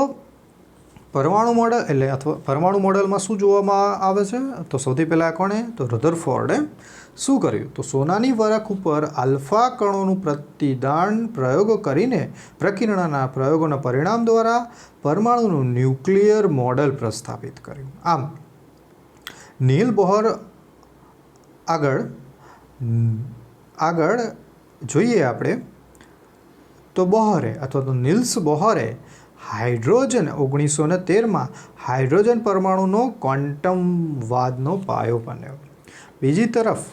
પરમાણુ મોડલ એટલે અથવા પરમાણુ મોડલમાં શું જોવામાં આવે છે? તો સૌથી પહેલાં કોણે? તો રધરફોર્ડે શું કર્યું? તો સોનાની વરખ ઉપર આલ્ફા કણોનું પ્રતિદાન પ્રયોગો કરીને પ્રકીર્ણનના પ્રયોગોના પરિણામ દ્વારા પરમાણુનું ન્યુક્લિયર મોડલ પ્રસ્થાપિત કર્યું. આમ નીલ બોહર આગળ જોઈએ આપણે તો બોહરે અથવા તો નિલ્સ બોહરે હાઇડ્રોજન 1913માં હાઇડ્રોજન પરમાણુનો ક્વોન્ટમવાદનો પાયો બન્યો. બીજી તરફ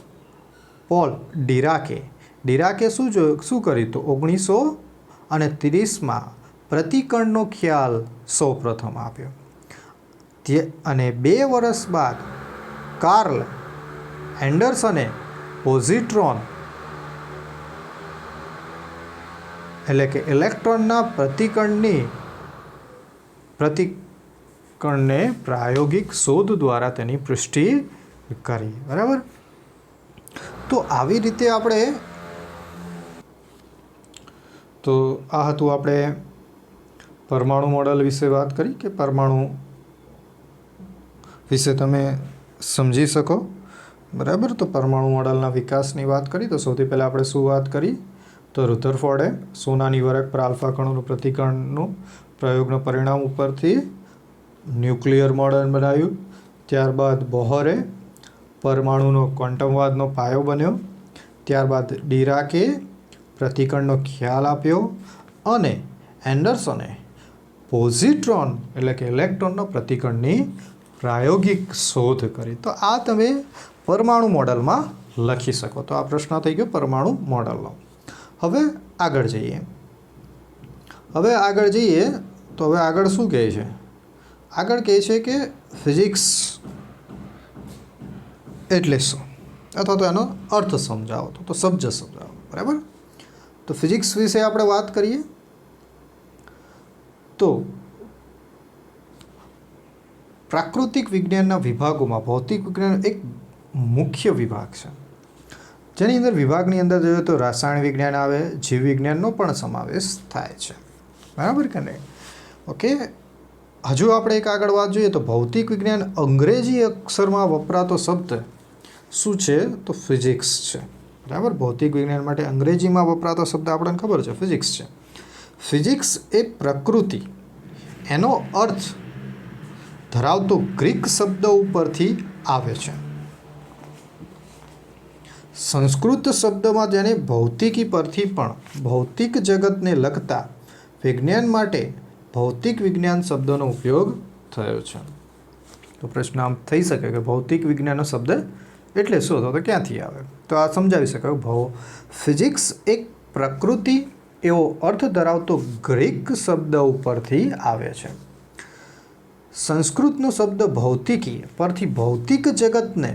પોલ ડિરાકે શું કર્યું? તો 1930માં પ્રતિકણનો ખ્યાલ સૌપ્રથમ આપ્યો અને 2 વર્ષ બાદ કાર્લ એન્ડરસને પોઝિટ્રોન એટલે કે ઇલેક્ટ્રોનના પ્રતિકણને પ્રાયોગિક શોધ દ્વારા તેની પુષ્ટિ કરી. બરાબર, તો આવી રીતે આપણે તો આ હતું આપણે પરમાણુ મોડલ વિશે વાત કરી કે પરમાણુ વિશે તમે સમજી શકો. બરાબર. તો પરમાણુ મોડલના વિકાસની વાત કરી તો સૌથી પહેલાં આપણે શું વાત કરી તો રુધરફોર્ડે સોનાની વરખ પર આલ્ફા કણોનું પ્રતિકરણનું પ્રયોગના પરિણામ ઉપરથી ન્યુક્લિયર મોડલ બનાવ્યું. ત્યારબાદ બોહરે પરમાણુનો ક્વોન્ટમવાદનો પાયો બન્યો. ત્યારબાદ ડીરાકે પ્રતિકરણનો ખ્યાલ આપ્યો અને એન્ડરસને પોઝિટ્રોન એટલે કે ઇલેક્ટ્રોનનો પ્રતિકરણની પ્રાયોગિક શોધ કરી. તો આ તમે પરમાણુ મોડલમાં લખી શકો. તો આ પ્રશ્ન થઈ ગયો પરમાણુ મોડલનો. હવે આગળ જઈએ તો હવે આગળ શું કહે છે? આગળ કહે છે કે ફિઝિક્સ એટલે શું, અથવા તો એનો અર્થ સમજાવો, તો શબ્દ સમજાવો. બરાબર. તો ફિઝિક્સ વિશે આપણે વાત કરીએ તો પ્રાકૃતિક વિજ્ઞાનના વિભાગોમાં ભૌતિક વિજ્ઞાન એક મુખ્ય વિભાગ છે, જેની અંદર વિભાગની અંદર જોઈએ તો રાસાયણ વિજ્ઞાન આવે, જીવ વિજ્ઞાનનો પણ સમાવેશ થાય છે. બરાબર કે નહીં? ઓકે. હજુ આપણે એક આગળ વાત જોઈએ તો ભૌતિક વિજ્ઞાન અંગ્રેજી અક્ષરમાં વપરાતો શબ્દ શું છે તો ફિઝિક્સ છે. બરાબર. ભૌતિક વિજ્ઞાન માટે અંગ્રેજીમાં વપરાતો શબ્દ આપણને ખબર છે ફિઝિક્સ છે. ફિઝિક્સ એ પ્રકૃતિ એનો અર્થ ધરાવતો ગ્રીક શબ્દ ઉપરથી આવે છે. સંસ્કૃત શબ્દમાં જેને ભૌતિકી પરથી પણ ભૌતિક જગતને લગતા વિજ્ઞાન માટે ભૌતિક વિજ્ઞાન શબ્દનો ઉપયોગ થયો છે. તો પ્રશ્ન આમ થઈ શકે કે ભૌતિક વિજ્ઞાનનો શબ્દ એટલે શું, તો ક્યાંથી આવે? તો આ સમજાવી શકાય. ફિઝિક્સ એક પ્રકૃતિ એવો અર્થ ધરાવતો ગ્રીક શબ્દ ઉપરથી આવે છે. સંસ્કૃતનો શબ્દ ભૌતિકી પરથી ભૌતિક જગતને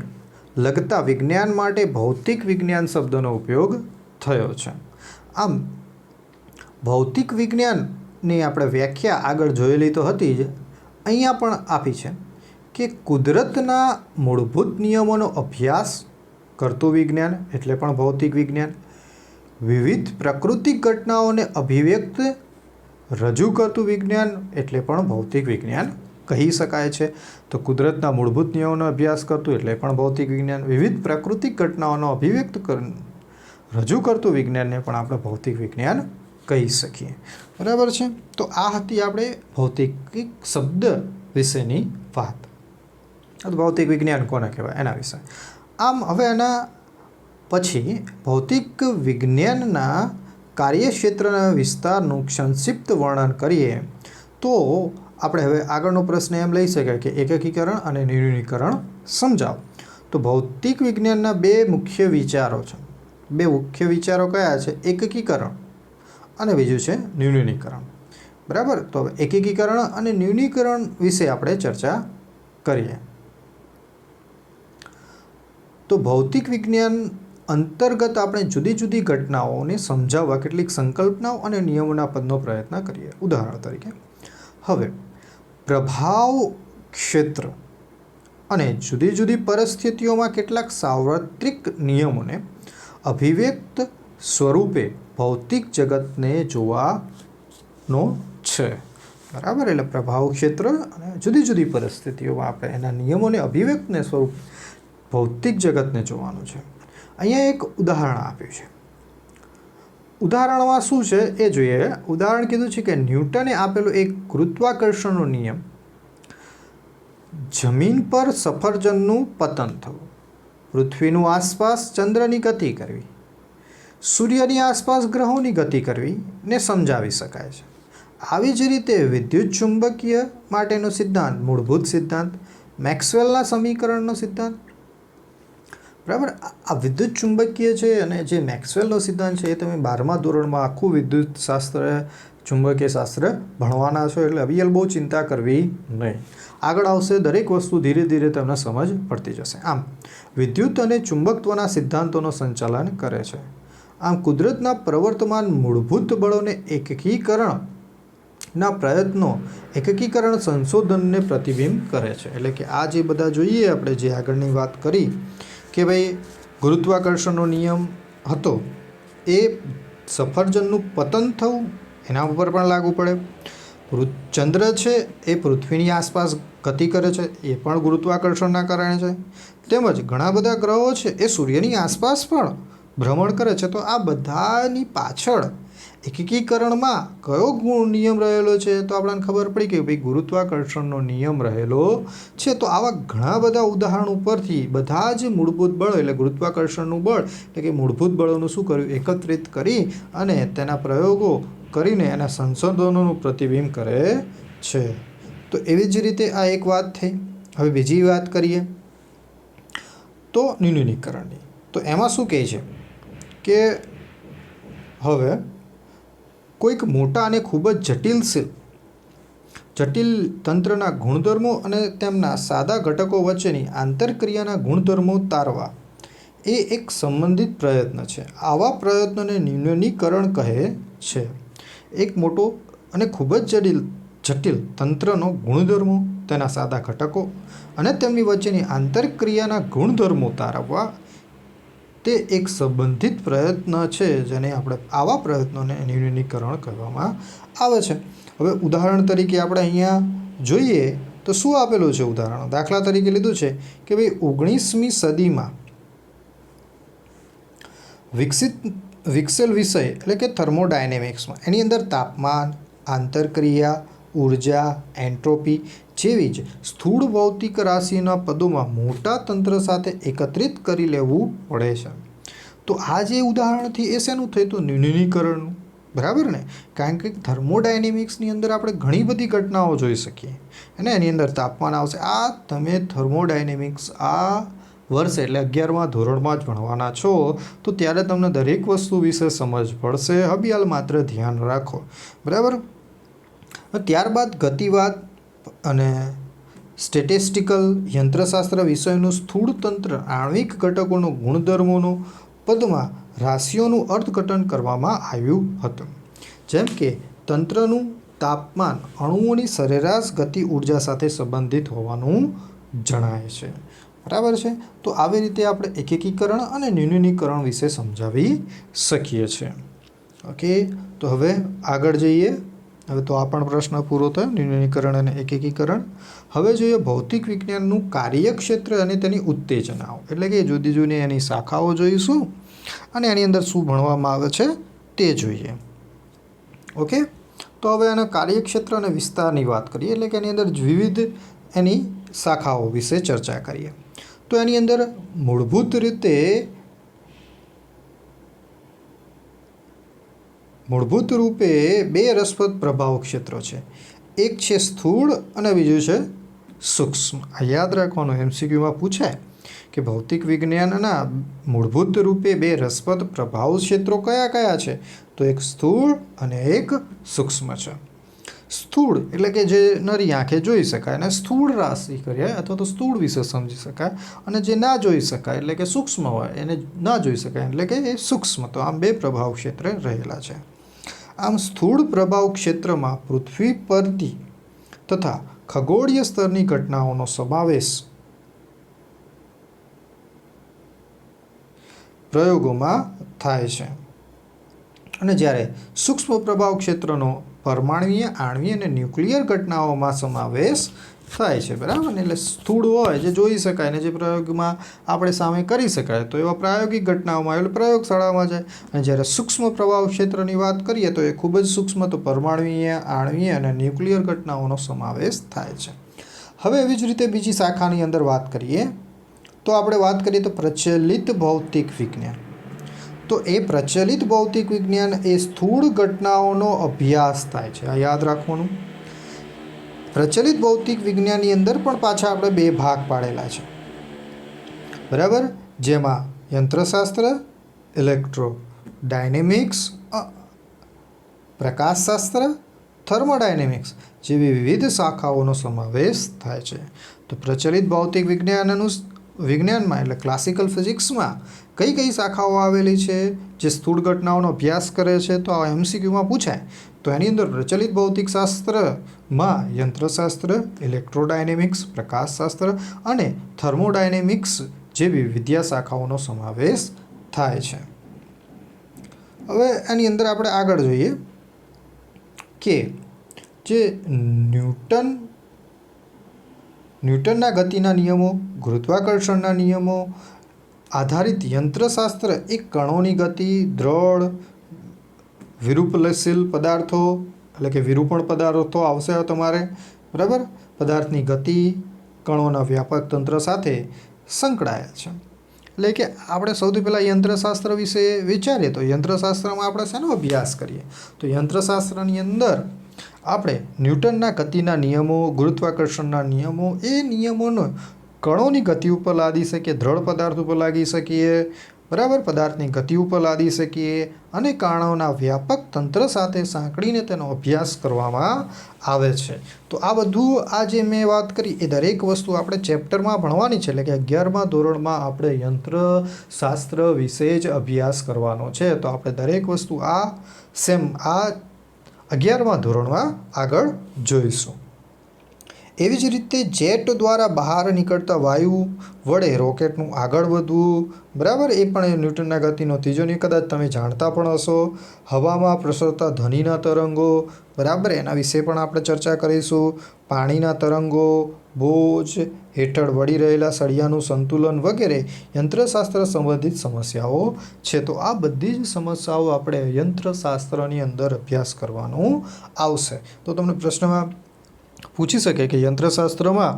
લગતા વિજ્ઞાન માટે ભૌતિક વિજ્ઞાન શબ્દનો ઉપયોગ થયો છે. આમ ભૌતિક વિજ્ઞાનની આપણે વ્યાખ્યા આગળ જોયેલી તો હતી જ, અહીંયા પણ આપી છે કે કુદરતના મૂળભૂત નિયમોનો અભ્યાસ કરતું વિજ્ઞાન એટલે પણ ભૌતિક વિજ્ઞાન. વિવિધ પ્રાકૃતિક ઘટનાઓને અભિવ્યક્ત રજૂ કરતું વિજ્ઞાન એટલે પણ ભૌતિક વિજ્ઞાન કહી શકાય છે. તો કુદરતના મૂળભૂત નિયમોનો અભ્યાસ કરતું એટલે પણ ભૌતિક વિજ્ઞાન. વિવિધ પ્રાકૃતિક ઘટનાઓનો અભિવ્યક્ત રજૂ કરતું વિજ્ઞાનને પણ આપણે ભૌતિક વિજ્ઞાન કહી શકીએ. બરાબર છે. તો આ હતી આપણે ભૌતિક શબ્દ વિશેની વાત. ભૌતિક વિજ્ઞાન કોને કહેવાય એના વિશે. આમ હવે એના પછી ભૌતિક વિજ્ઞાનના કાર્યક્ષેત્રના વિસ્તારનું સંક્ષિપ્ત વર્ણન કરીએ તો આપણે હવે આગળનો પ્રશ્ન એમ લઈ શકાય કે એકીકરણ અને ન્યૂનીકરણ સમજાવો. તો ભૌતિક વિજ્ઞાનના બે મુખ્ય વિચારો છે. બે મુખ્ય વિચારો કયા છે? એકીકરણ અને બીજું છે ન્યૂનીકરણ. બરાબર. તો હવે એકીકરણ અને ન્યૂનીકરણ વિશે આપણે ચર્ચા કરીએ. તો ભૌતિક વિજ્ઞાન અંતર્ગત આપણે જુદી જુદી ઘટનાઓને સમજાવવા કેટલીક સંકલ્પનાઓ અને નિયમોના પદનો પ્રયત્ન કરીએ. ઉદાહરણ તરીકે હવે પ્રભાવ ક્ષેત્ર અને જુદી જુદી પરિસ્થિતિઓમાં કેટલાક સાર્વત્રિક નિયમોને અભિવ્યક્ત સ્વરૂપે ભૌતિક જગતને જોવાનો છે. બરાબર. એટલે પ્રભાવ ક્ષેત્ર અને જુદી જુદી પરિસ્થિતિઓમાં આપણે એના નિયમોને અભિવ્યક્તને સ્વરૂપ ભૌતિક જગતને જોવાનું છે. અહીંયા એક ઉદાહરણ આપ્યું છે. ઉદાહરણમાં શું છે એ જોઈએ. ઉદાહરણ કીધું છે કે ન્યૂટને આપેલો એક ગુરુત્વાકર્ષણનો નિયમ, જમીન પર સફરજનનું પતન થવું, પૃથ્વીનું આસપાસ ચંદ્રની ગતિ કરવી, સૂર્યની આસપાસ ગ્રહોની ગતિ કરવી ને સમજાવી શકાય છે. આવી જ રીતે વિદ્યુત ચુંબકીય માટેનો સિદ્ધાંત, મૂળભૂત સિદ્ધાંત, મેક્સવેલના સમીકરણનો સિદ્ધાંત. બરાબર. આ વિદ્યુત ચુંબકીય છે અને જે મેક્સવેલનો સિદ્ધાંત છે એ તમે 12મા ધોરણમાં આખું વિદ્યુત શાસ્ત્ર, ચુંબકીય શાસ્ત્ર ભણવાના છો, એટલે અવિયલ બહુ ચિંતા કરવી નહીં. આગળ આવશે દરેક વસ્તુ ધીરે ધીરે તમને સમજ પડતી જશે. આમ વિદ્યુત અને ચુંબકત્વના સિદ્ધાંતોનો સંચાલન કરે છે. આમ કુદરતના પ્રવર્તમાન મૂળભૂત બળોને એકીકરણના પ્રયત્નો એકીકરણ સંશોધનને પ્રતિબિંબ કરે છે. એટલે કે આ જે બધા જોઈએ આપણે જે આગળની વાત કરી કે ભાઈ ગુરુત્વાકર્ષણનો નિયમ હતો એ સફરજનનું પતન થવું એના ઉપર પણ લાગુ પડે. ચંદ્ર છે એ પૃથ્વીની આસપાસ ગતિ કરે છે, એ પણ ગુરુત્વાકર્ષણના કારણે છે. તેમજ ઘણા બધા ગ્રહો છે એ સૂર્યની આસપાસ પણ ભ્રમણ કરે છે. તો આ બધાની પાછળ એકીકરણમાં કયો નિયમ રહેલો છે? તો આપણને ખબર પડી કે ભાઈ ગુરુત્વાકર્ષણનો નિયમ રહેલો છે. તો આવા ઘણા બધા ઉદાહરણ ઉપરથી બધા જ મૂળભૂત બળ એટલે ગુરુત્વાકર્ષણનું બળ એટલે કે મૂળભૂત બળોનું શું કર્યું? એકત્રિત કરી અને તેના પ્રયોગો કરીને એના સંશોધનોનું પ્રતિબિંબ કરે છે. તો એવી જ રીતે આ એક વાત થઈ. હવે બીજી વાત કરીએ તો ન્યૂનીકરણની. તો એમાં શું કહે છે કે હવે કોઈક મોટા અને ખૂબ જ જટિલ તંત્રના ગુણધર્મો અને તેમના સાદા ઘટકો વચ્ચેની આંતરક્રિયાના ગુણધર્મો તારવા એ એક સંબંધિત પ્રયત્ન છે. આવા પ્રયત્નોને ન્યૂનીકરણ કહે છે. એક મોટો અને ખૂબ જ જટિલ તંત્રનો ગુણધર્મો, તેના સાદા ઘટકો અને તેમની વચ્ચેની આંતરક્રિયાના ગુણધર્મો તારવવા તે એક સંબંધિત પ્રયત્ન છે, જેને આપણે આવા પ્રયત્નોને ન્યૂનીકરણ કહેવામાં આવે છે. હવે ઉદાહરણ તરીકે આપણે અહીંયા જોઈએ તો શું આપેલું છે ઉદાહરણ? દાખલા તરીકે લીધું છે કે ભાઈ 19મી સદીમાં વિકસેલ વિષય એટલે કે થર્મોડાયનેમિક્સમાં એની અંદર તાપમાન, આંતરક્રિયા, ઉર્જા, એન્ટ્રોપી જેવી જ સ્થૂળ ભૌતિક રાશિના પદોમાં મોટા તંત્ર સાથે એકત્રિત કરી લેવું પડે છે. તો આ જે ઉદાહરણથી એ શેનું થયું? તો ન્યૂનીકરણનું. બરાબર ને? કારણ કે થર્મોડાયનેમિક્સની અંદર આપણે ઘણી બધી ઘટનાઓ જોઈ શકીએ અને એની અંદર તાપમાન આવશે. આ તમે થર્મોડાયનેમિક્સ આ વર્ષ એટલે 11મા ધોરણમાં જ ભણવાના છો, તો ત્યારે તમને દરેક વસ્તુ વિશે સમજ પડશે. હબિયાલ માત્ર ધ્યાન રાખો. બરાબર? ત્યારબાદ ગતિવાદ અને સ્ટેટિસ્ટિકલ યંત્રશાસ્ત્ર વિષયનું સ્થૂળ તંત્ર આણ્વિક ઘટકોનો ગુણધર્મોનો પદમાં રાશિઓનું અર્થઘટન કરવામાં આવ્યું હતું. જેમ કે તંત્રનું તાપમાન અણુઓની સરેરાશ ગતિ ઉર્જા સાથે સંબંધિત હોવાનું જણાય છે. બરાબર છે? તો આવી રીતે આપણે એકીકરણ અને ન્યૂનીકરણ વિશે સમજાવી શકીએ છીએ. ઓકે, તો હવે આગળ જઈએ. હવે તો આ પણ પ્રશ્ન પૂરો થયો, ન્યૂનીકરણ અને એકીકરણ. હવે જોઈએ ભૌતિક વિજ્ઞાનનું કાર્યક્ષેત્ર અને તેની ઉત્તેજનાઓ, એટલે કે જુદી જુદી એની શાખાઓ જોઈશું અને એની અંદર શું ભણવામાં આવે છે તે જોઈએ. ઓકે, તો હવે એના કાર્યક્ષેત્ર અને વિસ્તારની વાત કરીએ, એટલે કે એની અંદર વિવિધ એની શાખાઓ વિશે ચર્ચા કરીએ. તો એની અંદર મૂળભૂત રૂપે બે રસપ્રદ પ્રભાવ ક્ષેત્રો છે. એક છે સ્થૂળ અને બીજું છે સૂક્ષ્મ. આ યાદ રાખવાનું, MCQમાં પૂછાય કે ભૌતિક વિજ્ઞાનના મૂળભૂત રૂપે બે રસપ્રદ પ્રભાવ ક્ષેત્રો કયા કયા છે? તો એક સ્થૂળ અને એક સૂક્ષ્મ છે. સ્થૂળ એટલે કે જે નરી આંખે જોઈ શકાય અને સ્થૂળ રાશિ કહેવાય અથવા તો સ્થૂળ વિશે સમજી શકાય, અને જે ના જોઈ શકાય એટલે કે સૂક્ષ્મ હોય એને ના જોઈ શકાય એટલે કે એ સૂક્ષ્મ. તો આમ બે પ્રભાવ ક્ષેત્ર રહેલા છે. આમ સ્થૂળ પ્રભાવ ક્ષેત્રમાં પૃથ્વી પરથી તથા ખગોળીય સ્તરની ઘટનાઓનો સમાવેશ પ્રયોગોમાં થાય છે. અને જ્યારે સૂક્ષ્મ પ્રભાવ ક્ષેત્રનો પરમાણુય, આણ્વીય અને ન્યુક્લિયર ઘટનાઓમાં સમાવેશ થાય છે. બરાબર ને? એટલે સ્થૂળ હોય જે જોઈ શકાય ને જે પ્રયોગમાં આપણે સામે કરી શકાય, તો એવા પ્રાયોગિક ઘટનાઓમાં એટલે પ્રયોગશાળામાં જાય. અને જ્યારે સૂક્ષ્મ પ્રભાવ ક્ષેત્રની વાત કરીએ તો એ ખૂબ જ સૂક્ષ્મ, તો પરમાણુય, આણ્વીય અને ન્યુક્લિયર ઘટનાઓનો સમાવેશ થાય છે. હવે એવી જ રીતે બીજી શાખાની અંદર વાત કરીએ તો આપણે વાત કરીએ તો પ્રચલિત ભૌતિક વિજ્ઞાન. તો એ પ્રચલિત ભૌતિક વિજ્ઞાન એ સ્થૂળ ઘટનાઓનો અભ્યાસ થાય છે. આ યાદ રાખવાનું. પ્રચલિત ભૌતિક વિજ્ઞાનની અંદર પણ પાછા આપણે બે ભાગ પાડેલા છે. બરાબર? જેમાં યંત્રશાસ્ત્ર, ઇલેક્ટ્રોડાયનેમિક્સ, પ્રકાશશાસ્ત્ર, થર્મોડાયનેમિક્સ જેવી વિવિધ શાખાઓનો સમાવેશ થાય છે. તો પ્રચલિત ભૌતિક વિજ્ઞાનમાં એટલે ક્લાસિકલ ફિઝિક્સમાં કઈ કઈ શાખાઓ આવેલી છે જે સ્થૂળ ઘટનાઓનો અભ્યાસ કરે છે? તો આ MCQમાં પૂછાય. તો એની અંદર પ્રચલિત ભૌતિક શાસ્ત્રમાં યંત્રશાસ્ત્ર, ઇલેક્ટ્રોડાયનેમિક્સ, પ્રકાશશાસ્ત્ર અને થર્મોડાયનેમિક્સ જેવી વિદ્યા શાખાઓનો સમાવેશ થાય છે. હવે એની અંદર આપણે આગળ જોઈએ કે જે ન્યૂટનના ગતિના નિયમો, ગુરુત્વાકર્ષણના નિયમો આધારિત યંત્રશાસ્ત્ર એ કણોની ગતિ, દ્રઢ, વિરૂપશીલ પદાર્થો એટલે કે વિરૂપણ પદાર્થો આવશે તમારે, બરાબર, પદાર્થની ગતિ કણોના વ્યાપક તંત્ર સાથે સંકળાયેલ છે. એટલે કે આપણે સૌથી પહેલાં યંત્રશાસ્ત્ર વિશે વિચારીએ તો યંત્રશાસ્ત્રમાં આપણે શેનો અભ્યાસ કરીએ? તો યંત્રશાસ્ત્રની અંદર આપણે ન્યૂટનના ગતિના નિયમો, ગુરુત્વાકર્ષણના નિયમો, એ નિયમોનો કણોની ગતિ ઉપર લાદી શકીએ, દ્રઢ પદાર્થ ઉપર લાગી શકીએ, બરાબર, પદાર્થની ગતિ ઉપર લાદી શકીએ અને કણોના વ્યાપક તંત્ર સાથે સાંકળીને તેનો અભ્યાસ કરવામાં આવે છે. તો આ બધું આ જે મેં વાત કરી એ દરેક વસ્તુ આપણે ચેપ્ટરમાં ભણવાની છે. એટલે કે 11મા ધોરણમાં આપણે યંત્રશાસ્ત્ર વિશે જ અભ્યાસ કરવાનો છે. તો આપણે દરેક વસ્તુ આ 11મા ધોરણમાં આગળ જોઈશું. એવી જ રીતે જેટ દ્વારા બહાર નીકળતા વાયુ વડે રોકેટનું આગળ વધવું, બરાબર, એ પણ ન્યૂટનના ગતિનો ત્રીજો નિયમ કદાચ તમે જાણતા પણ હશો. હવામાં પ્રસરતા ધ્વનિના તરંગો, બરાબર, એના વિશે પણ આપણે ચર્ચા કરીશું. પાણીના તરંગો, બોજ હેઠળ વળી રહેલા સળિયાનું સંતુલન વગેરે યંત્રશાસ્ત્ર સંબંધિત સમસ્યાઓ છે. તો આ બધી જ સમસ્યાઓ આપણે યંત્રશાસ્ત્રની અંદર અભ્યાસ કરવાનું આવશે. તો તમને પ્રશ્નમાં પૂછી શકે કે યંત્રશાસ્ત્રમાં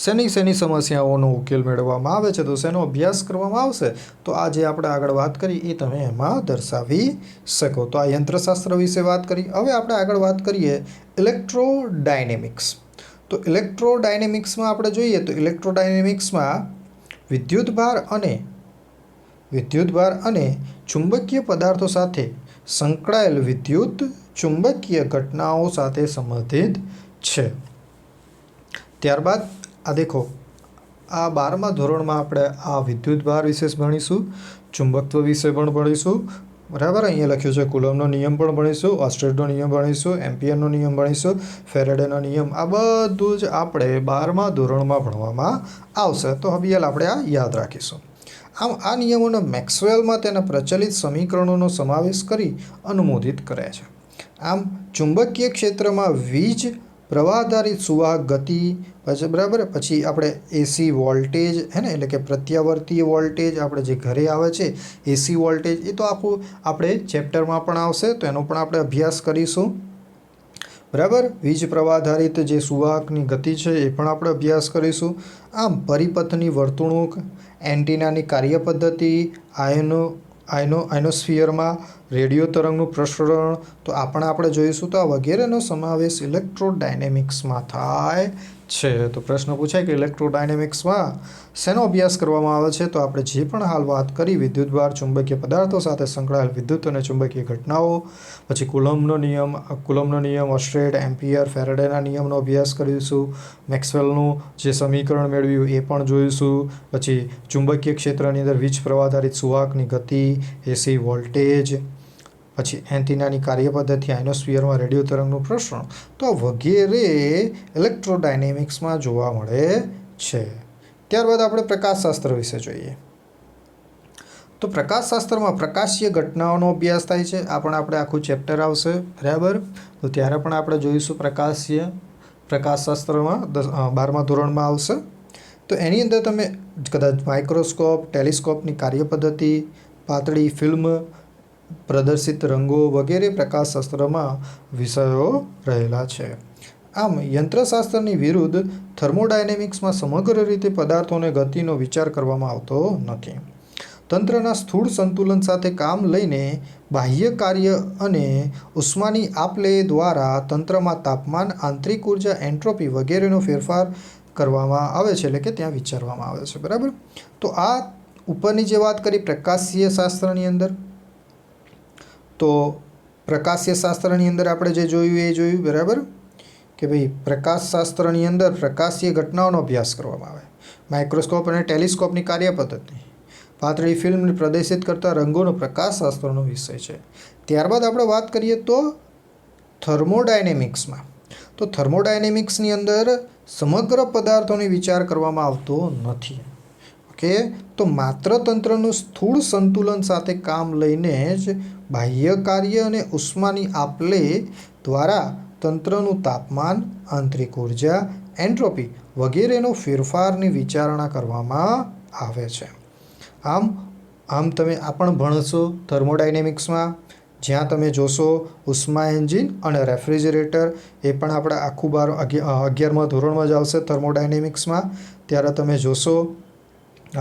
શેની સમસ્યાઓનો ઉકેલ મેળવવામાં આવે છે, તો શેનો અભ્યાસ કરવામાં આવશે? તો આ જે આપણે આગળ વાત કરી એ તમે એમાં દર્શાવી શકો. તો આ યંત્રશાસ્ત્ર વિશે વાત કરી. હવે આપણે આગળ વાત કરીએ ઇલેક્ટ્રોડાયનેમિક્સ. તો ઇલેક્ટ્રોડાયનેમિક્સમાં આપણે જોઈએ તો ઇલેક્ટ્રોડાયનેમિક્સમાં વિદ્યુતભાર અને ચુંબકીય પદાર્થો સાથે સંકળાયેલ વિદ્યુત ચુંબકીય ઘટનાઓ સાથે સંબંધિત છે. ત્યારબાદ આ દેખો, આ 12મા ધોરણમાં આપણે આ વિદ્યુતભાર વિશે ભણીશું, ચુંબકત્વ વિશે પણ ભણીશું, બરાબર. અહીંયા લખ્યું છે કુલમ્બનો નિયમ પણ ભણીશું, ઓર્સ્ટેડનો નિયમ ભણીશું, એમ્પિયરનો નિયમ ભણીશું, ફેરેડેનો નિયમ. આ બધું જ આપણે 12મા ધોરણમાં ભણવામાં આવશે. તો હવે આપણે આ યાદ રાખીશું. આમ આ નિયમોને મેક્સવેલમાં તેના પ્રચલિત સમીકરણોનો સમાવેશ કરી અનુમોદિત કરે છે. આમ ચુંબકીય ક્ષેત્રમાં વીજ પ્રવાહાધારિત સુવાહક ગતિ, પછી બરાબર, પછી આપણે એસી વોલ્ટેજ હે ને, એટલે કે પ્રત્યાવર્તીય વોલ્ટેજ આપણે જે ઘરે આવે છે એસી વોલ્ટેજ, એ તો આખું આપણે ચેપ્ટરમાં પણ આવશે, તો એનો પણ આપણે અભ્યાસ કરીશું, બરાબર. વીજ પ્રવાહાધારિત જે સુવાહકની ગતિ છે એ પણ આપણે અભ્યાસ કરીશું. આમ પરિપથની વર્તણૂક, એન્ટિનાની કાર્યપદ્ધતિ, આયનોસ્ફિયરમાં રેડિયો તરંગનું પ્રસરણ, તો આ પણ આપણે જોઈશું. તો આ વગેરેનો સમાવેશ ઇલેક્ટ્રોડાયનેમિક્સમાં થાય છે. તો પ્રશ્ન પૂછાય કે ઇલેક્ટ્રોડાયનેમિક્સમાં શેનો અભ્યાસ કરવામાં આવે છે? તો આપણે જે પણ હાલ વાત કરી વિદ્યુતભાર, ચુંબકીય પદાર્થો સાથે સંકળાયેલ વિદ્યુત અને ચુંબકીય ઘટનાઓ, પછી કુલમ્બનો નિયમ, ઓર્સ્ટેડ, એમ્પિયર, ફેરેડેના નિયમનો અભ્યાસ કરીશું, મેક્સવેલનું જે સમીકરણ મેળવ્યું એ પણ જોઈશું, પછી ચુંબકીય ક્ષેત્રની અંદર વીજ પ્રવાહાધારિત સુવાહકની ગતિ, એસી વોલ્ટેજ, પછી એન્ટિનાની કાર્યપદ્ધતિ, આયનોસ્ફિયરમાં રેડિયો તરંગનું પ્રસરણ, તો આ વગેરે ઇલેક્ટ્રોડાયનેમિક્સમાં જોવા મળે છે. ત્યારબાદ આપણે પ્રકાશશાસ્ત્ર વિશે જોઈએ. તો પ્રકાશશાસ્ત્રમાં પ્રકાશીય ઘટનાઓનો અભ્યાસ થાય છે. આ પણ આપણે આખું ચેપ્ટર આવશે, બરાબર. તો ત્યારે પણ આપણે જોઈશું પ્રકાશશાસ્ત્રમાં 12મા ધોરણમાં આવશે. તો એની અંદર તમે કદાચ માઇક્રોસ્કોપ, ટેલિસ્કોપની કાર્યપદ્ધતિ, પાતળી ફિલ્મ, પ્રદર્શિત રંગો વગેરે પ્રકાશશાસ્ત્રમાં વિષયો રહેલા છે. આમ યંત્રશાસ્ત્રની વિરુદ્ધ થર્મોડાયનેમિક્સમાં સમગ્ર રીતે પદાર્થોને ગતિનો વિચાર કરવામાં આવતો નથી. તંત્રના સ્થૂળ સંતુલન સાથે કામ લઈને બાહ્ય કાર્ય અને ઉષ્માની આપલે દ્વારા તંત્રમાં તાપમાન, આંતરિક ઉર્જા, એન્ટ્રોપી વગેરેનો ફેરફાર કરવામાં આવે છે, એટલે કે ત્યાં વિચારવામાં આવે છે, બરાબર. તો આ ઉપરની જે વાત કરી પ્રકાશીય શાસ્ત્રની અંદર, તો પ્રકાશીય શાસ્ત્રની અંદર આપણે જે જોયું, બરાબર, કે ભાઈ પ્રકાશશાસ્ત્રની અંદર પ્રકાશીય ઘટનાઓનો અભ્યાસ કરવામાં આવે, માઇક્રોસ્કોપ અને ટેલિસ્કોપની કાર્યપદ્ધતિ, પાતળી ફિલ્મને પ્રદર્શિત કરતા રંગોનો પ્રકાશશાસ્ત્રનો વિષય છે. ત્યારબાદ આપણે વાત કરીએ તો થર્મોડાયનેમિક્સમાં. તો થર્મોડાયનેમિક્સની અંદર સમગ્ર પદાર્થોનો વિચાર કરવામાં આવતો નથી. ઓકે, તો માત્ર તંત્રનું સ્થૂળ સંતુલન સાથે કામ લઈને જ બાહ્ય કાર્ય અને ઉષ્માની આપલે દ્વારા તંત્રનું તાપમાન, આંતરિક ઉર્જા, એન્ટ્રોપી વગેરેનો ફેરફારની વિચારણા કરવામાં આવે છે. આમ તમે આ પણ ભણશો થર્મોડાયનેમિક્સમાં, જ્યાં તમે જોશો ઉષ્મા એન્જિન અને રેફ્રિજરેટર. એ પણ આપણા આખું 11મા ધોરણમાં જ આવશે થર્મોડાયનેમિક્સમાં. ત્યારે તમે જોશો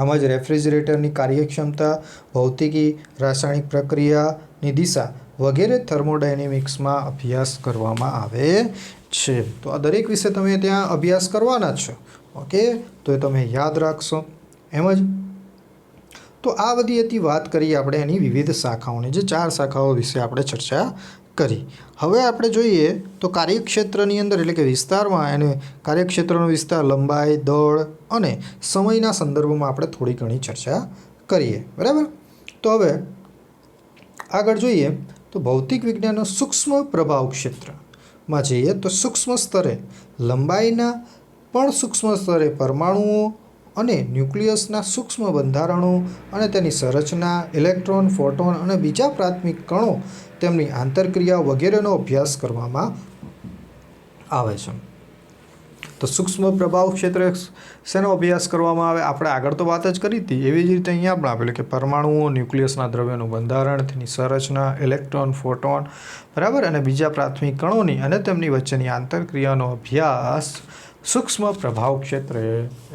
આમાં જ રેફ્રિજરેટરની કાર્યક્ષમતા, ભૌતિકી, રાસાયણિક પ્રક્રિયાની દિશા વગેરે થર્મોડાયનેમિક્સમાં અભ્યાસ કરવામાં આવે છે. તો આ દરેક વિશે તમે ત્યાં અભ્યાસ કરવાના છો. ઓકે, તો એ તમે યાદ રાખશો. એમ જ તો આ બધી હતી વાત કરીએ આપણે એની વિવિધ શાખાઓની, જે 4 શાખાઓ વિશે આપણે ચર્ચા કરી. હવે આપણે જોઈએ તો કાર્યક્ષેત્રની અંદર એટલે કે વિસ્તારમાં એને કાર્યક્ષેત્રનો વિસ્તાર, લંબાઈ, દળ અને સમયના સંદર્ભમાં આપણે થોડી ઘણી ચર્ચા કરીએ. બરાબર. તો હવે આગળ જોઈએ તો ભૌતિક વિજ્ઞાનનો સૂક્ષ્મ પ્રભાવ ક્ષેત્રમાં જઈએ તો સૂક્ષ્મ સ્તરે લંબાઈના પણ સૂક્ષ્મ સ્તરે પરમાણુઓ અને ન્યુક્લિયસના સૂક્ષ્મ બંધારણો અને તેની સંરચના, ઇલેક્ટ્રોન, ફોટોન અને બીજા પ્રાથમિક કણો, તેમની આંતરક્રિયા વગેરેનો અભ્યાસ કરવામાં આવે છે. તો સૂક્ષ્મ પ્રભાવ ક્ષેત્રે શેનો અભ્યાસ કરવામાં આવે? આપણે આગળ તો વાત જ કરી હતી, એવી જ રીતે અહીંયા પણ આપેલું કે પરમાણુઓ, ન્યુક્લિયસના દ્રવ્યનું બંધારણ, તેની સંરચના, ઇલેક્ટ્રોન, ફોટોન, બરાબર, અને બીજા પ્રાથમિક કણોની અને તેમની વચ્ચેની આંતરક્રિયાનો અભ્યાસ સૂક્ષ્મ પ્રભાવ ક્ષેત્રે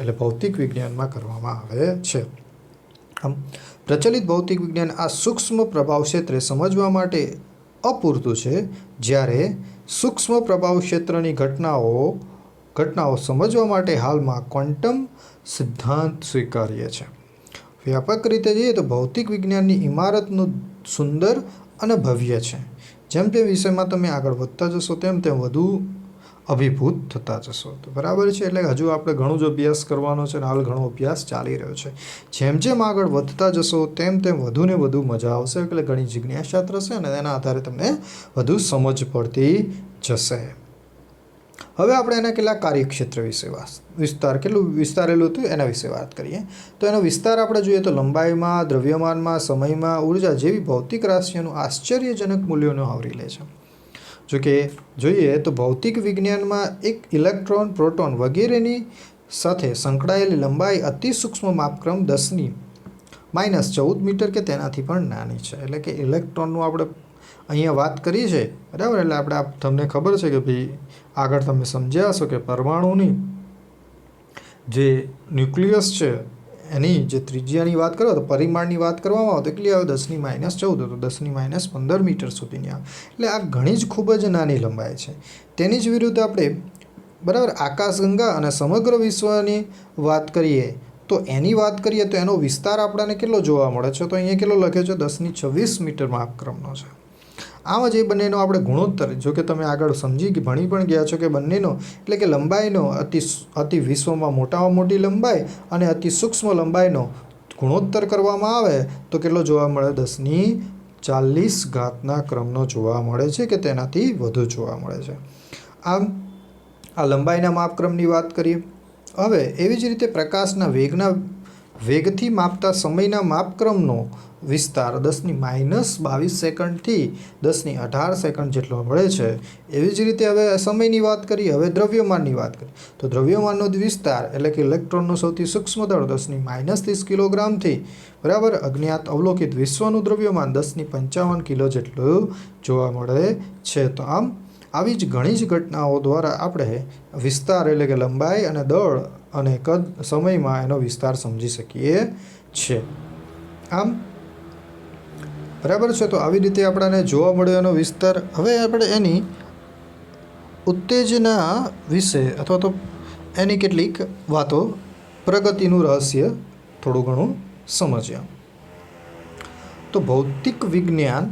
એટલે ભૌતિક વિજ્ઞાનમાં કરવામાં આવે છે. આમ પ્રચલિત ભૌતિક વિજ્ઞાન આ સૂક્ષ્મ પ્રભાવ ક્ષેત્રે સમજવા માટે અપૂરતું છે, જ્યારે સૂક્ષ્મ પ્રભાવ ક્ષેત્રની ઘટનાઓ સમજવા માટે હાલમાં ક્વોન્ટમ સિદ્ધાંત સ્વીકાર્ય છે. વ્યાપક રીતે જોઈએ તો ભૌતિક વિજ્ઞાનની ઇમારતનું સુંદર અને ભવ્ય છે. જેમ જેમ વિષયમાં તમે આગળ વધતા જશો તેમ તેમ વધુ અભિભૂત થતા જશો. તો બરાબર છે. એટલે હજુ આપણે ઘણું જ અભ્યાસ કરવાનો છે અને હાલ ઘણો અભ્યાસ ચાલી રહ્યો છે. જેમ જેમ આગળ વધતા જશો તેમ તેમ વધુ ને વધુ મજા આવશે, એટલે ઘણી જિજ્ઞાસા થશે અને એના આધારે તમને વધુ સમજ પડતી જશે. હવે આપણે એના કેટલાક કાર્યક્ષેત્ર વિશે કેટલું વિસ્તારેલું હતું એના વિશે વાત કરીએ. તો એનો વિસ્તાર આપણે જોઈએ તો લંબાઈમાં, દ્રવ્યમાનમાં, સમયમાં, ઉર્જા જેવી ભૌતિક રાશિઓનું આશ્ચર્યજનક મૂલ્યોને આવરી લે છે. જોકે જોઈએ તો ભૌતિક વિજ્ઞાનમાં એક ઇલેક્ટ્રોન, પ્રોટોન વગેરેની સાથે સંકળાયેલી લંબાઈ અતિ સૂક્ષ્મ માપક્રમ 10⁻14 મીટર કે તેનાથી પણ નાની છે. એટલે કે ઇલેક્ટ્રોનનું આપણે અહીંયા વાત કરી છે, બરાબર. એટલે આપણે તમને ખબર છે કે ભાઈ આગળ તમે સમજ્યા હશો કે પરમાણુની જે ન્યુક્લિયસ છે એની જે ત્રિજ્યાની વાત કરો તો પરિમાણની વાત કરવામાં આવે તો કેટલી આવે? 10⁻14, તો 10⁻15 મીટર સુધીની આવે. એટલે આ ઘણી જ ખૂબ જ નાની લંબાઈ છે. તેની જ વિરુદ્ધ આપણે બરાબર આકાશગંગા અને સમગ્ર વિશ્વની વાત કરીએ તો એનો વિસ્તાર આપણને કેટલો જોવા મળે છે? તો અહીંયા કેટલો લખ્યો છે? 10⁻26 મીટર માપક્રમનો છે. આમ જ એ બંનેનો આપણે ગુણોત્તર, જો કે તમે આગળ ભણી પણ ગયા છો કે બંનેનો એટલે કે લંબાઈનો અતિ વિશ્વમાં મોટામાં મોટી લંબાઈ અને અતિ સૂક્ષ્મ લંબાઈનો ગુણોત્તર કરવામાં આવે તો કેટલો જોવા મળે? 10⁻40 ક્રમનો જોવા મળે છે કે તેનાથી વધુ જોવા મળે છે. આમ આ લંબાઈના માપક્રમની વાત કરીએ. હવે એવી જ રીતે પ્રકાશના વેગથી માપતા સમયના માપક્રમનો વિસ્તાર 10⁻22 સેકન્ડથી 10⁻18 સેકન્ડ જેટલો મળે છે. એવી જ રીતે હવે સમયની વાત કરીએ. હવે દ્રવ્યમાનની વાત કરીએ તો દ્રવ્યમાનનો વિસ્તાર એટલે કે ઇલેક્ટ્રોનનો સૌથી સૂક્ષ્મ દળ 10⁻30 કિલોગ્રામથી બરાબર અજ્ઞાત અવલોકિત વિશ્વનું દ્રવ્યમાન 10⁻55 કિલો જેટલું જોવા મળે છે. તો આમ આવી જ ઘણી જ ઘટનાઓ દ્વારા આપણે વિસ્તાર એટલે કે લંબાઈ અને દળ અને કદ સમયમાં એનો વિસ્તાર સમજી શકીએ છીએ. આમ બરાબર છે. તો આવી રીતે આપણને જોવા મળ્યો એનો વિસ્તાર. હવે આપણે એની ઉત્તેજના વિશે અથવા તો એની કેટલીક વાતો, પ્રગતિનું રહસ્ય થોડું ઘણું સમજ્યા. તો ભૌતિક વિજ્ઞાન